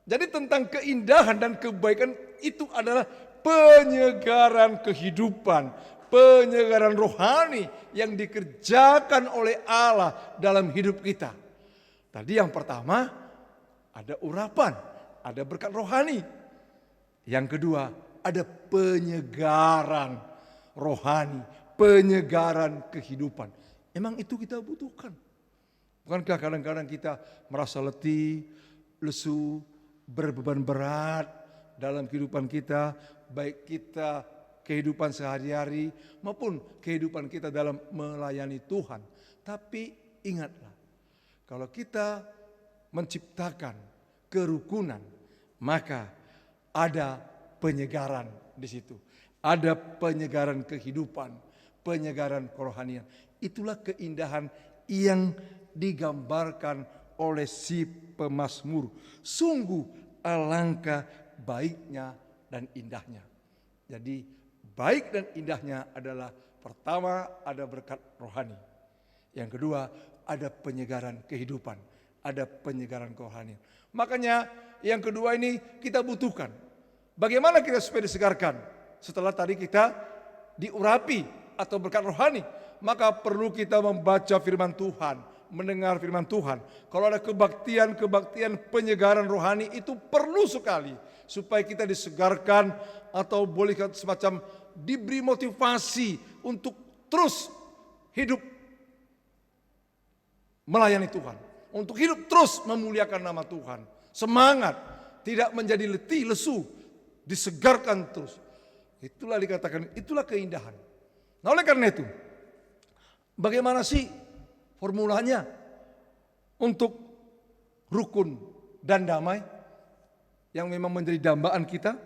Jadi tentang keindahan dan kebaikan itu adalah penyegaran kehidupan. Penyegaran rohani yang dikerjakan oleh Allah dalam hidup kita. Tadi yang pertama ada urapan, ada berkat rohani. Yang kedua ada penyegaran rohani, penyegaran kehidupan. Emang itu kita butuhkan. Bukankah kadang-kadang kita merasa letih, lesu, berbeban berat dalam kehidupan kita, baik kita kehidupan sehari-hari maupun kehidupan kita dalam melayani Tuhan. Tapi ingatlah, kalau kita menciptakan kerukunan, maka ada penyegaran di situ. Ada penyegaran kehidupan, penyegaran kerohanian. Itulah keindahan yang digambarkan oleh si pemazmur. Sungguh alangkah baiknya dan indahnya. Jadi baik dan indahnya adalah pertama ada berkat rohani. Yang kedua ada penyegaran kehidupan, ada penyegaran kerohanian. Makanya yang kedua ini kita butuhkan. Bagaimana kita supaya disegarkan? Setelah tadi kita diurapi atau berkat rohani, maka perlu kita membaca firman Tuhan, mendengar firman Tuhan. Kalau ada kebaktian penyegaran rohani itu perlu sekali supaya kita disegarkan atau boleh semacam diberi motivasi untuk terus hidup melayani Tuhan, untuk hidup terus memuliakan nama Tuhan. Semangat, tidak menjadi letih, lesu, disegarkan terus. Itulah dikatakan, itulah keindahan. Nah oleh karena itu, bagaimana sih formulanya untuk rukun dan damai yang memang menjadi dambaan kita?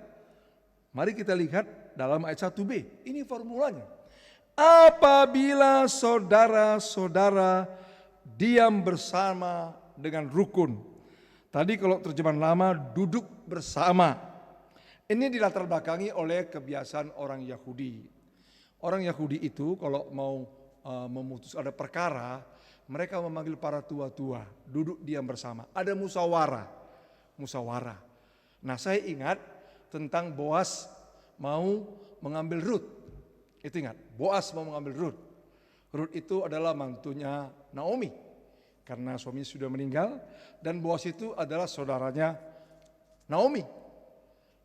Mari kita lihat dalam ayat 1b. Ini formulanya. Apabila saudara-saudara diam bersama dengan rukun. Tadi kalau terjemahan lama duduk bersama. Ini dilatar belakangi oleh kebiasaan orang Yahudi. Orang Yahudi itu kalau mau memutus ada perkara, mereka memanggil para tua-tua, duduk diam bersama. Ada musyawarah. Nah saya ingat tentang Boas mau mengambil Rut. Itu ingat, Boas mau mengambil Rut. Rut itu adalah mantunya Naomi. Karena suaminya sudah meninggal. Dan Boas itu adalah saudaranya Naomi.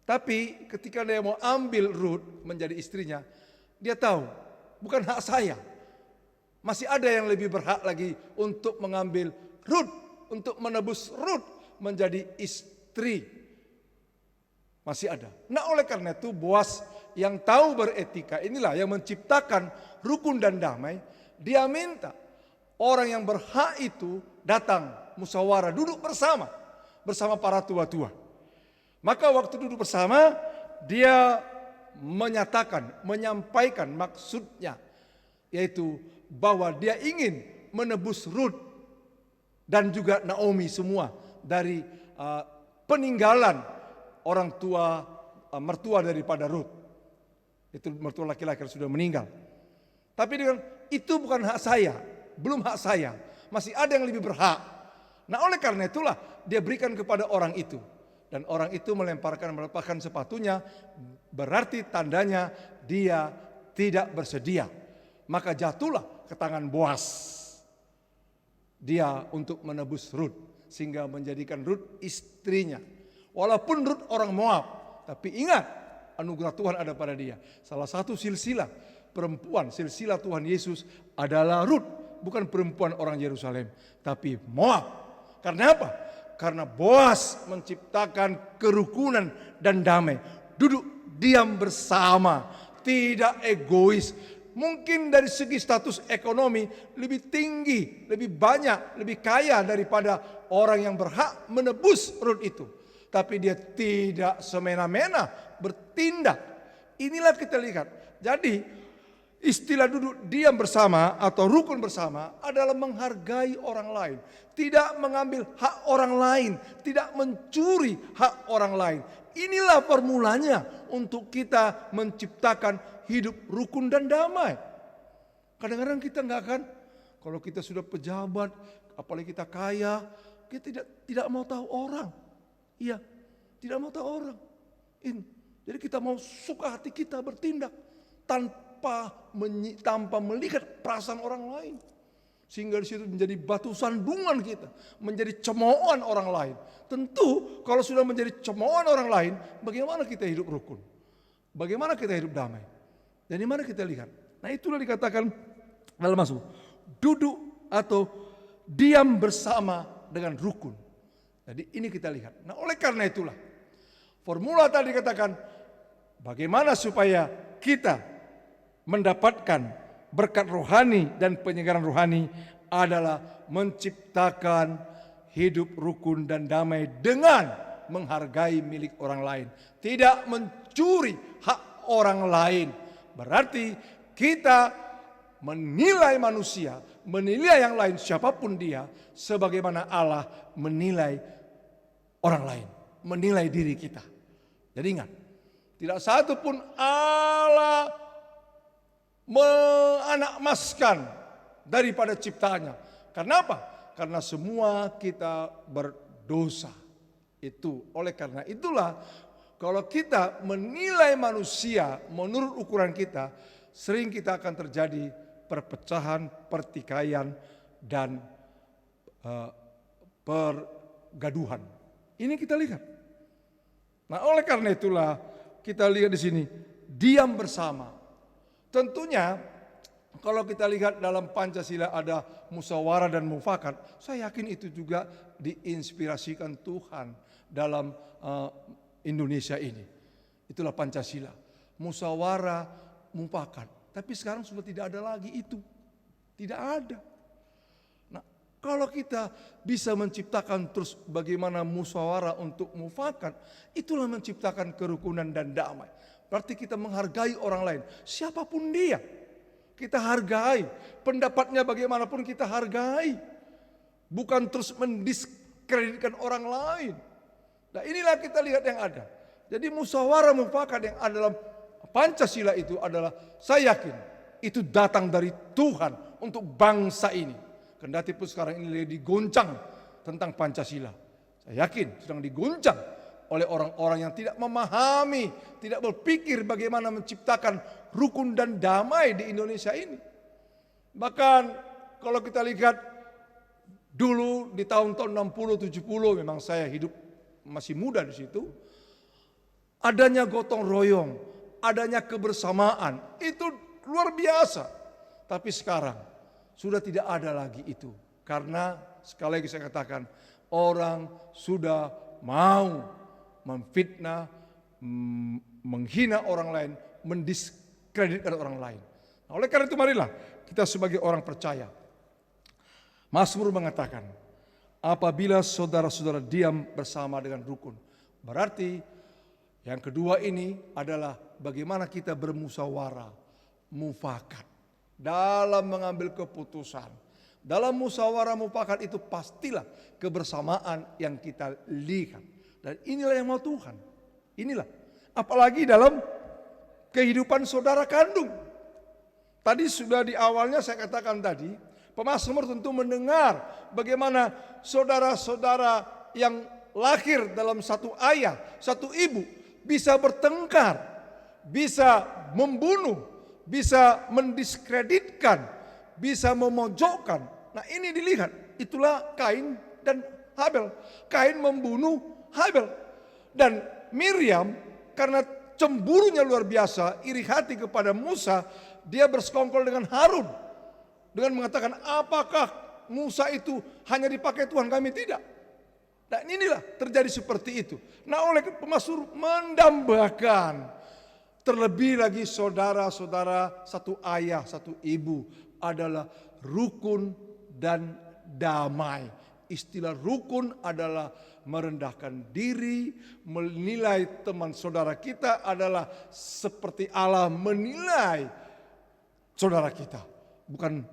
Tapi ketika dia mau ambil Rut menjadi istrinya, dia tahu bukan hak saya. Masih ada yang lebih berhak lagi untuk mengambil Rut, untuk menebus Rut menjadi istri. Masih ada. Nah oleh karena itu Boas yang tahu beretika inilah yang menciptakan rukun dan damai. Dia minta orang yang berhak itu datang musyawarah, duduk bersama para tua-tua. Maka waktu duduk bersama dia menyampaikan maksudnya, yaitu bahwa dia ingin menebus Rut dan juga Naomi semua dari peninggalan orang tua, mertua daripada Rut. Itu mertua laki-laki yang sudah meninggal. Tapi dengan itu bukan hak saya, belum hak saya, masih ada yang lebih berhak. Nah oleh karena itulah dia berikan kepada orang itu. Dan orang itu melepaskan sepatunya, berarti tandanya dia tidak bersedia. Maka jatuhlah ke tangan Boas dia untuk menebus Rut, sehingga menjadikan Rut istrinya. Walaupun Rut orang Moab, tapi ingat anugerah Tuhan ada pada dia. Salah satu silsilah perempuan, silsilah Tuhan Yesus adalah Rut, bukan perempuan orang Yerusalem, tapi Moab. Karena apa? Karena Boas menciptakan kerukunan dan damai. Duduk diam bersama, tidak egois. Mungkin dari segi status ekonomi lebih tinggi, lebih banyak, lebih kaya daripada orang yang berhak menebus Rut itu. Tapi dia tidak semena-mena bertindak. Inilah kita lihat. Jadi istilah duduk diam bersama atau rukun bersama adalah menghargai orang lain. Tidak mengambil hak orang lain. Tidak mencuri hak orang lain. Inilah formulanya untuk kita menciptakan hidup rukun dan damai. Kadang-kadang kita nggak akan, kalau kita sudah pejabat, apalagi kita kaya, kita tidak mau tahu orang. Iya, tidak mau tahu orang. Jadi kita mau suka hati kita bertindak tanpa melihat perasaan orang lain. Sehingga di situ menjadi batu sandungan kita, menjadi cemoohan orang lain. Tentu kalau sudah menjadi cemoohan orang lain, bagaimana kita hidup rukun? Bagaimana kita hidup damai? Dan di mana kita lihat? Nah itulah dikatakan dalam masuk duduk atau diam bersama dengan rukun. Jadi ini kita lihat. Nah oleh karena itulah formula tadi dikatakan bagaimana supaya kita mendapatkan berkat rohani dan penyegaran rohani adalah menciptakan hidup rukun dan damai dengan menghargai milik orang lain. Tidak mencuri hak orang lain. Berarti kita menilai manusia, menilai yang lain siapapun dia, sebagaimana Allah menilai orang lain, menilai diri kita. Jadi ingat, Tidak satu pun Allah menganakmaskan daripada ciptaannya. Karena apa? Karena semua kita berdosa. Itu oleh karena itulah kalau kita menilai manusia menurut ukuran kita, sering kita akan terjadi perpecahan, pertikaian, dan pergaduhan. Ini kita lihat. Nah, oleh karena itulah kita lihat di sini diam bersama. Tentunya kalau kita lihat dalam Pancasila ada musyawarah dan mufakat, saya yakin itu juga diinspirasikan Tuhan dalam Indonesia ini. Itulah Pancasila, musyawarah mufakat. Tapi sekarang sudah tidak ada lagi itu. Tidak ada. Nah, kalau kita bisa menciptakan terus bagaimana musyawarah untuk mufakat, itulah menciptakan kerukunan dan damai. Berarti kita menghargai orang lain, siapapun dia. Kita hargai, pendapatnya bagaimanapun kita hargai. Bukan terus mendiskreditkan orang lain. Nah, inilah kita lihat yang ada. Jadi musyawarah mufakat yang ada dalam Pancasila itu adalah, saya yakin itu datang dari Tuhan untuk bangsa ini. Kendati pun sekarang ini digoncang tentang Pancasila. Saya yakin sedang digoncang oleh orang-orang yang tidak memahami, tidak berpikir bagaimana menciptakan rukun dan damai di Indonesia ini. Bahkan kalau kita lihat dulu di tahun-tahun 60-70, memang saya hidup masih muda di situ, adanya gotong royong, adanya kebersamaan, itu luar biasa. Tapi sekarang sudah tidak ada lagi itu. Karena sekali lagi saya katakan, orang sudah mau memfitnah, menghina orang lain, mendiskreditkan orang lain. Nah, oleh karena itu marilah kita sebagai orang percaya. Mazmur mengatakan, apabila saudara-saudara diam bersama dengan rukun. Berarti yang kedua ini adalah bagaimana kita bermusyawarah, mufakat dalam mengambil keputusan. Dalam musyawarah mufakat itu pastilah kebersamaan yang kita lihat. Dan inilah yang mau Tuhan. Inilah. Apalagi dalam kehidupan saudara kandung. Tadi sudah di awalnya saya katakan tadi, pemazmur tentu mendengar bagaimana saudara-saudara yang lahir dalam satu ayah, satu ibu bisa bertengkar, bisa membunuh, bisa mendiskreditkan, bisa memojokkan. Nah, ini dilihat, itulah Kain dan Habel. Kain membunuh Habel, dan Miriam karena cemburunya luar biasa, iri hati kepada Musa, dia bersekongkol dengan Harun dengan mengatakan, apakah Musa itu hanya dipakai Tuhan, kami tidak. Dan inilah terjadi seperti itu. Nah, oleh pemazmur mendambakan, terlebih lagi saudara-saudara satu ayah, satu ibu adalah rukun dan damai. Istilah rukun adalah merendahkan diri, menilai teman saudara kita adalah seperti Allah menilai saudara kita. Bukan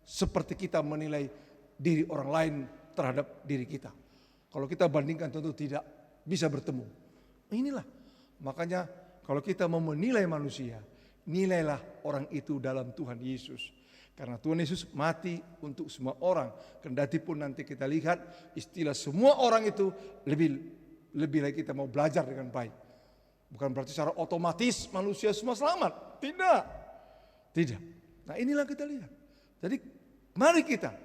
seperti kita menilai diri orang lain terhadap diri kita. Kalau kita bandingkan tentu tidak bisa bertemu. Inilah, makanya kalau kita mau menilai manusia, nilailah orang itu dalam Tuhan Yesus. Karena Tuhan Yesus mati untuk semua orang. Kendati pun nanti kita lihat istilah semua orang itu lebih lagi kita mau belajar dengan baik. Bukan berarti secara otomatis manusia semua selamat. Tidak. Tidak. Nah, inilah kita lihat. Jadi mari kita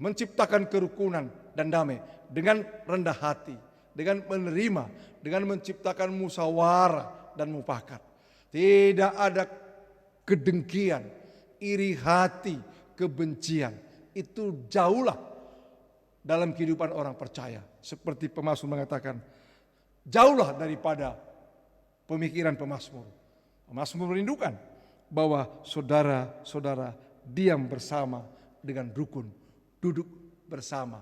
menciptakan kerukunan dan damai dengan rendah hati, dengan menerima, dengan menciptakan musyawarah dan mufakat. Tidak ada kedengkian, iri hati, kebencian. Itu jauhlah dalam kehidupan orang percaya. Seperti pemazmur mengatakan, jauhlah daripada pemikiran pemazmur. Pemazmur merindukan bahwa saudara-saudara diam bersama dengan rukun, duduk bersama.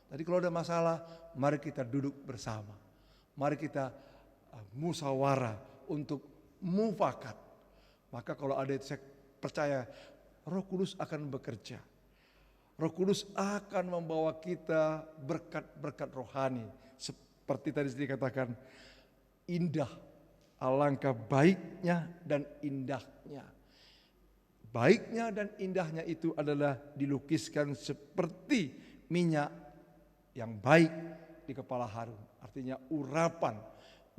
Jadi kalau ada masalah, mari kita duduk bersama. Mari kita musyawarah untuk mufakat. Maka kalau ada itu, saya percaya Roh Kudus akan bekerja. Roh Kudus akan membawa kita berkat-berkat rohani. Seperti tadi dikatakan, indah Alangkah baiknya dan indahnya. Baiknya dan indahnya itu adalah dilukiskan seperti minyak yang baik di kepala Harun. Artinya urapan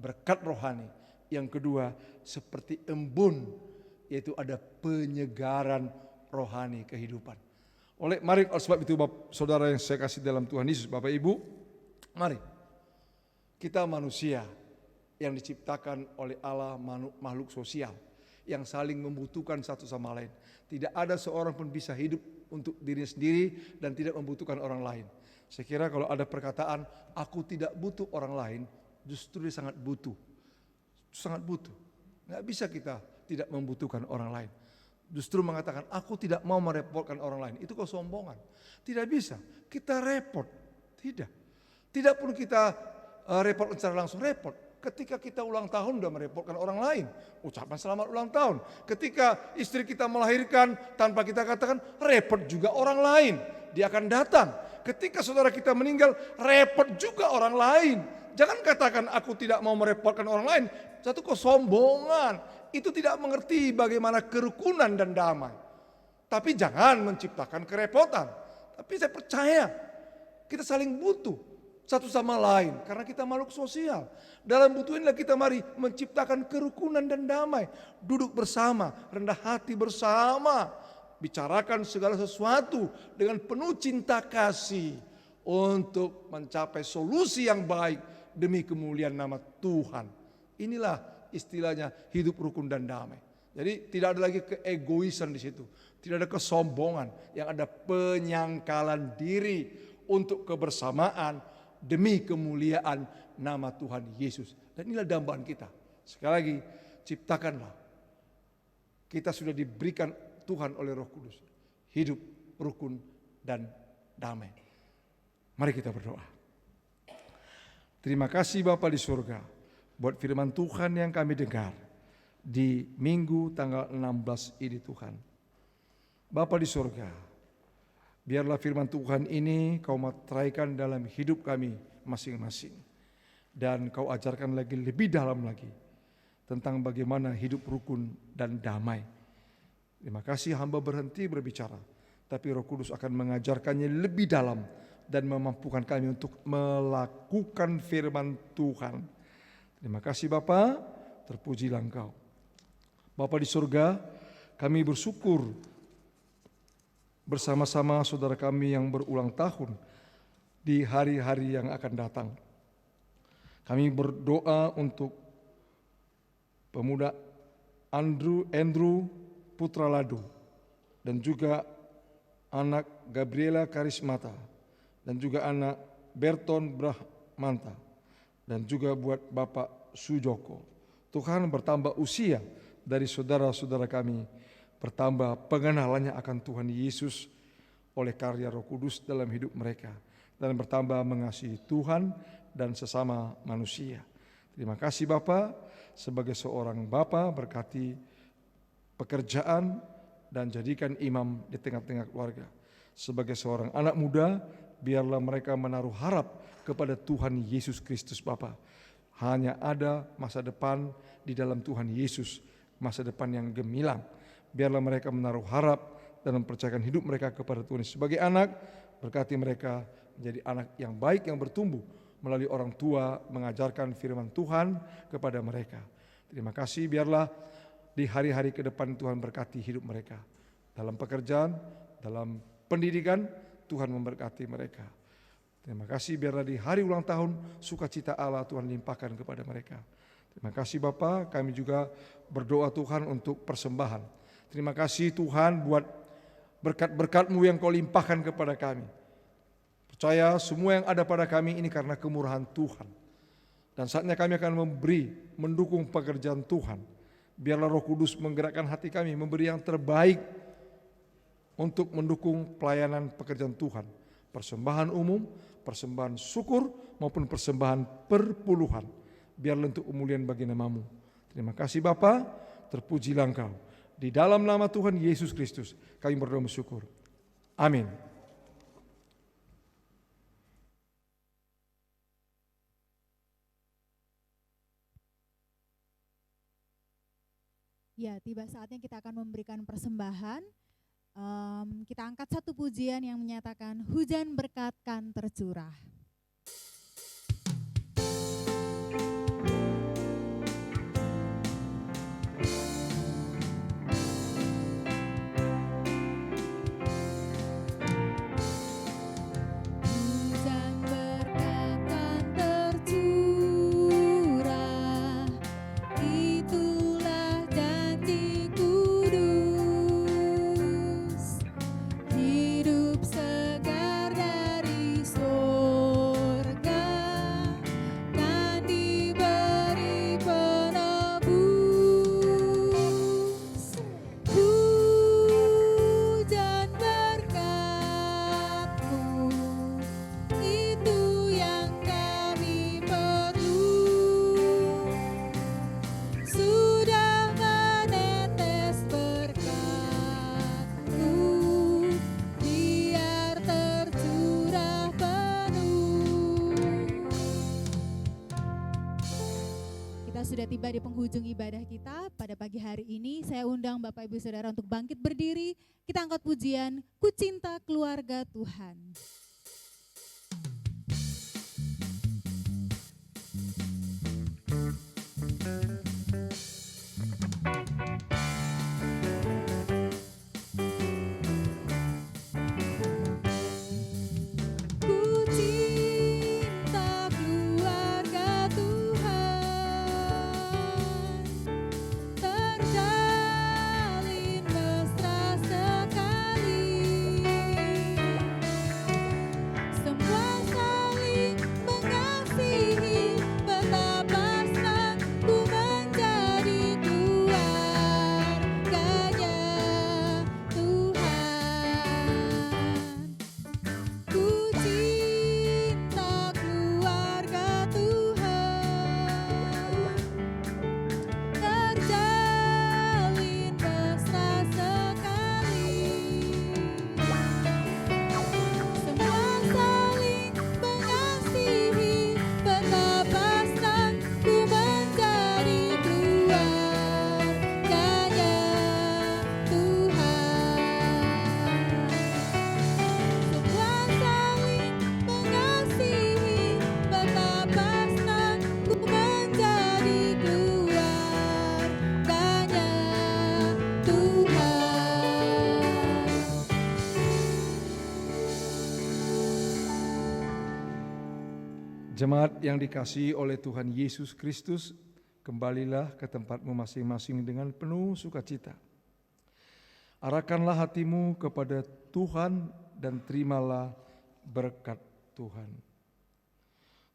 berkat rohani. Yang kedua seperti embun, yaitu ada penyegaran rohani kehidupan. Mari oleh sebab itu saudara yang saya kasih dalam Tuhan Yesus, Bapak Ibu, mari kita manusia yang diciptakan oleh Allah, makhluk sosial yang saling membutuhkan satu sama lain. Tidak ada seorang pun bisa hidup untuk dirinya sendiri dan tidak membutuhkan orang lain. Saya kira kalau ada perkataan aku tidak butuh orang lain, justru dia sangat butuh. Sangat butuh. Nggak bisa kita tidak membutuhkan orang lain. Justru mengatakan aku tidak mau merepotkan orang lain, itu kesombongan. Tidak bisa, kita repot. Tidak pun kita repot secara langsung, repot. Ketika kita ulang tahun sudah merepotkan orang lain, ucapan selamat ulang tahun. Ketika istri kita melahirkan tanpa kita katakan, repot juga orang lain. Dia akan datang. Ketika saudara kita meninggal, repot juga orang lain. Jangan katakan aku tidak mau merepotkan orang lain. Satu kesombongan. Itu tidak mengerti bagaimana kerukunan dan damai. Tapi jangan menciptakan kerepotan. Tapi saya percaya kita saling butuh satu sama lain karena kita makhluk sosial. Dalam butuh inilah kita mari menciptakan kerukunan dan damai. Duduk bersama, rendah hati bersama, bicarakan segala sesuatu dengan penuh cinta kasih untuk mencapai solusi yang baik demi kemuliaan nama Tuhan. Inilah istilahnya hidup rukun dan damai. Jadi tidak ada lagi keegoisan di situ, tidak ada kesombongan, yang ada penyangkalan diri untuk kebersamaan demi kemuliaan nama Tuhan Yesus. Dan inilah dambaan kita. Sekali lagi, ciptakanlah. Kita sudah diberikan Tuhan oleh Roh Kudus. Hidup rukun dan damai. Mari kita berdoa. Terima kasih Bapa di surga buat firman Tuhan yang kami dengar di Minggu tanggal 16 ini Tuhan. Bapa di surga, biarlah firman Tuhan ini Kau materaikan dalam hidup kami masing-masing. Dan Kau ajarkan lagi lebih dalam lagi tentang bagaimana hidup rukun dan damai. Terima kasih hamba berhenti berbicara, tapi Roh Kudus akan mengajarkannya lebih dalam dan memampukan kami untuk melakukan firman Tuhan. Terima kasih Bapa, terpujilah Engkau. Bapa di surga, kami bersyukur bersama-sama saudara kami yang berulang tahun di hari-hari yang akan datang. Kami berdoa untuk pemuda Andrew Putra Lado dan juga anak Gabriela Karismata dan juga anak Berton Brahmanta dan juga buat Bapak Sujoko. Tuhan bertambah usia dari saudara-saudara kami, bertambah pengenalannya akan Tuhan Yesus oleh karya Roh Kudus dalam hidup mereka, dan bertambah mengasihi Tuhan dan sesama manusia. Terima kasih Bapa, sebagai seorang Bapa berkati pekerjaan dan jadikan imam di tengah-tengah keluarga. Sebagai seorang anak muda, biarlah mereka menaruh harap kepada Tuhan Yesus Kristus Bapa. Hanya ada masa depan di dalam Tuhan Yesus, masa depan yang gemilang. Biarlah mereka menaruh harap dan mempercayakan hidup mereka kepada Tuhan. Sebagai anak, berkati mereka menjadi anak yang baik, yang bertumbuh melalui orang tua mengajarkan firman Tuhan kepada mereka. Terima kasih, biarlah di hari-hari ke depan Tuhan berkati hidup mereka. Dalam pekerjaan, dalam pendidikan, Tuhan memberkati mereka. Terima kasih, biarlah di hari ulang tahun sukacita Allah Tuhan limpahkan kepada mereka. Terima kasih Bapa, kami juga berdoa Tuhan untuk persembahan. Terima kasih Tuhan buat berkat-berkat-Mu yang Kau limpahkan kepada kami. Percaya semua yang ada pada kami ini karena kemurahan Tuhan. Dan saatnya kami akan mendukung pekerjaan Tuhan. Biarlah Roh Kudus menggerakkan hati kami, memberi yang terbaik untuk mendukung pelayanan pekerjaan Tuhan. Persembahan umum, persembahan syukur, maupun persembahan perpuluhan. Biarlah untuk kemuliaan bagi nama-Mu. Terima kasih Bapa, terpujilah Engkau. Di dalam nama Tuhan Yesus Kristus kami berdoa bersyukur. Amin. Ya, tiba saatnya kita akan memberikan persembahan. Kita angkat satu pujian yang menyatakan hujan berkat kan tercurah. Hujan berkat kan tercurah, itulah janji kudus. Hidup segar dari surga kan diberi penebus. Hujan berkat-Mu, itu yang kami perlu. Sudah menetes berkat-Mu, biar tercurah penuh. Kita sudah tiba di penghujung ibadah kita pada pagi hari ini. Saya undang Bapak Ibu Saudara untuk bangkit berdiri. Kita angkat pujian Ku Cinta Keluarga Tuhan. Ku cinta keluarga Tuhan, terjalin mesra sekali. Semua saling mengasihi, betapa senang ku menjadi keluarganya Tuhan. Ku cinta keluarga Tuhan, terjalin mesra sekali. Semua saling mengasihi, betapa senang ku menjadi keluarganya Tuhan. Semua saling mengasihi, betapa senang ku menjadi keluarganya Tuhan. Jemaat yang dikasihi oleh Tuhan Yesus Kristus, kembalilah ke tempatmu masing-masing dengan penuh sukacita. Arahkanlah hatimu kepada Tuhan dan terimalah berkat Tuhan.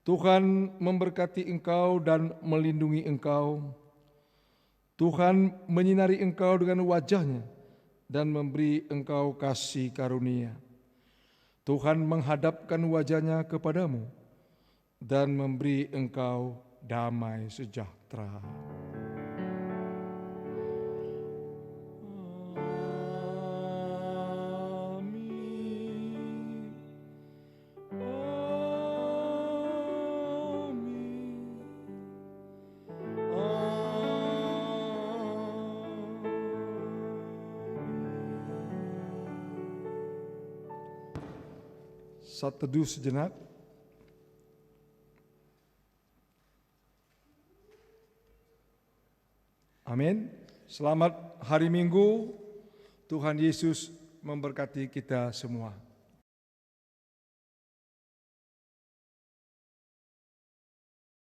Tuhan memberkati engkau dan melindungi engkau. Tuhan menyinari engkau dengan wajah-Nya dan memberi engkau kasih karunia. Tuhan menghadapkan wajah-Nya kepadamu dan memberi engkau damai sejahtera. Amin. Saat teduh sejenak. Amin. Selamat hari Minggu. Tuhan Yesus memberkati kita semua.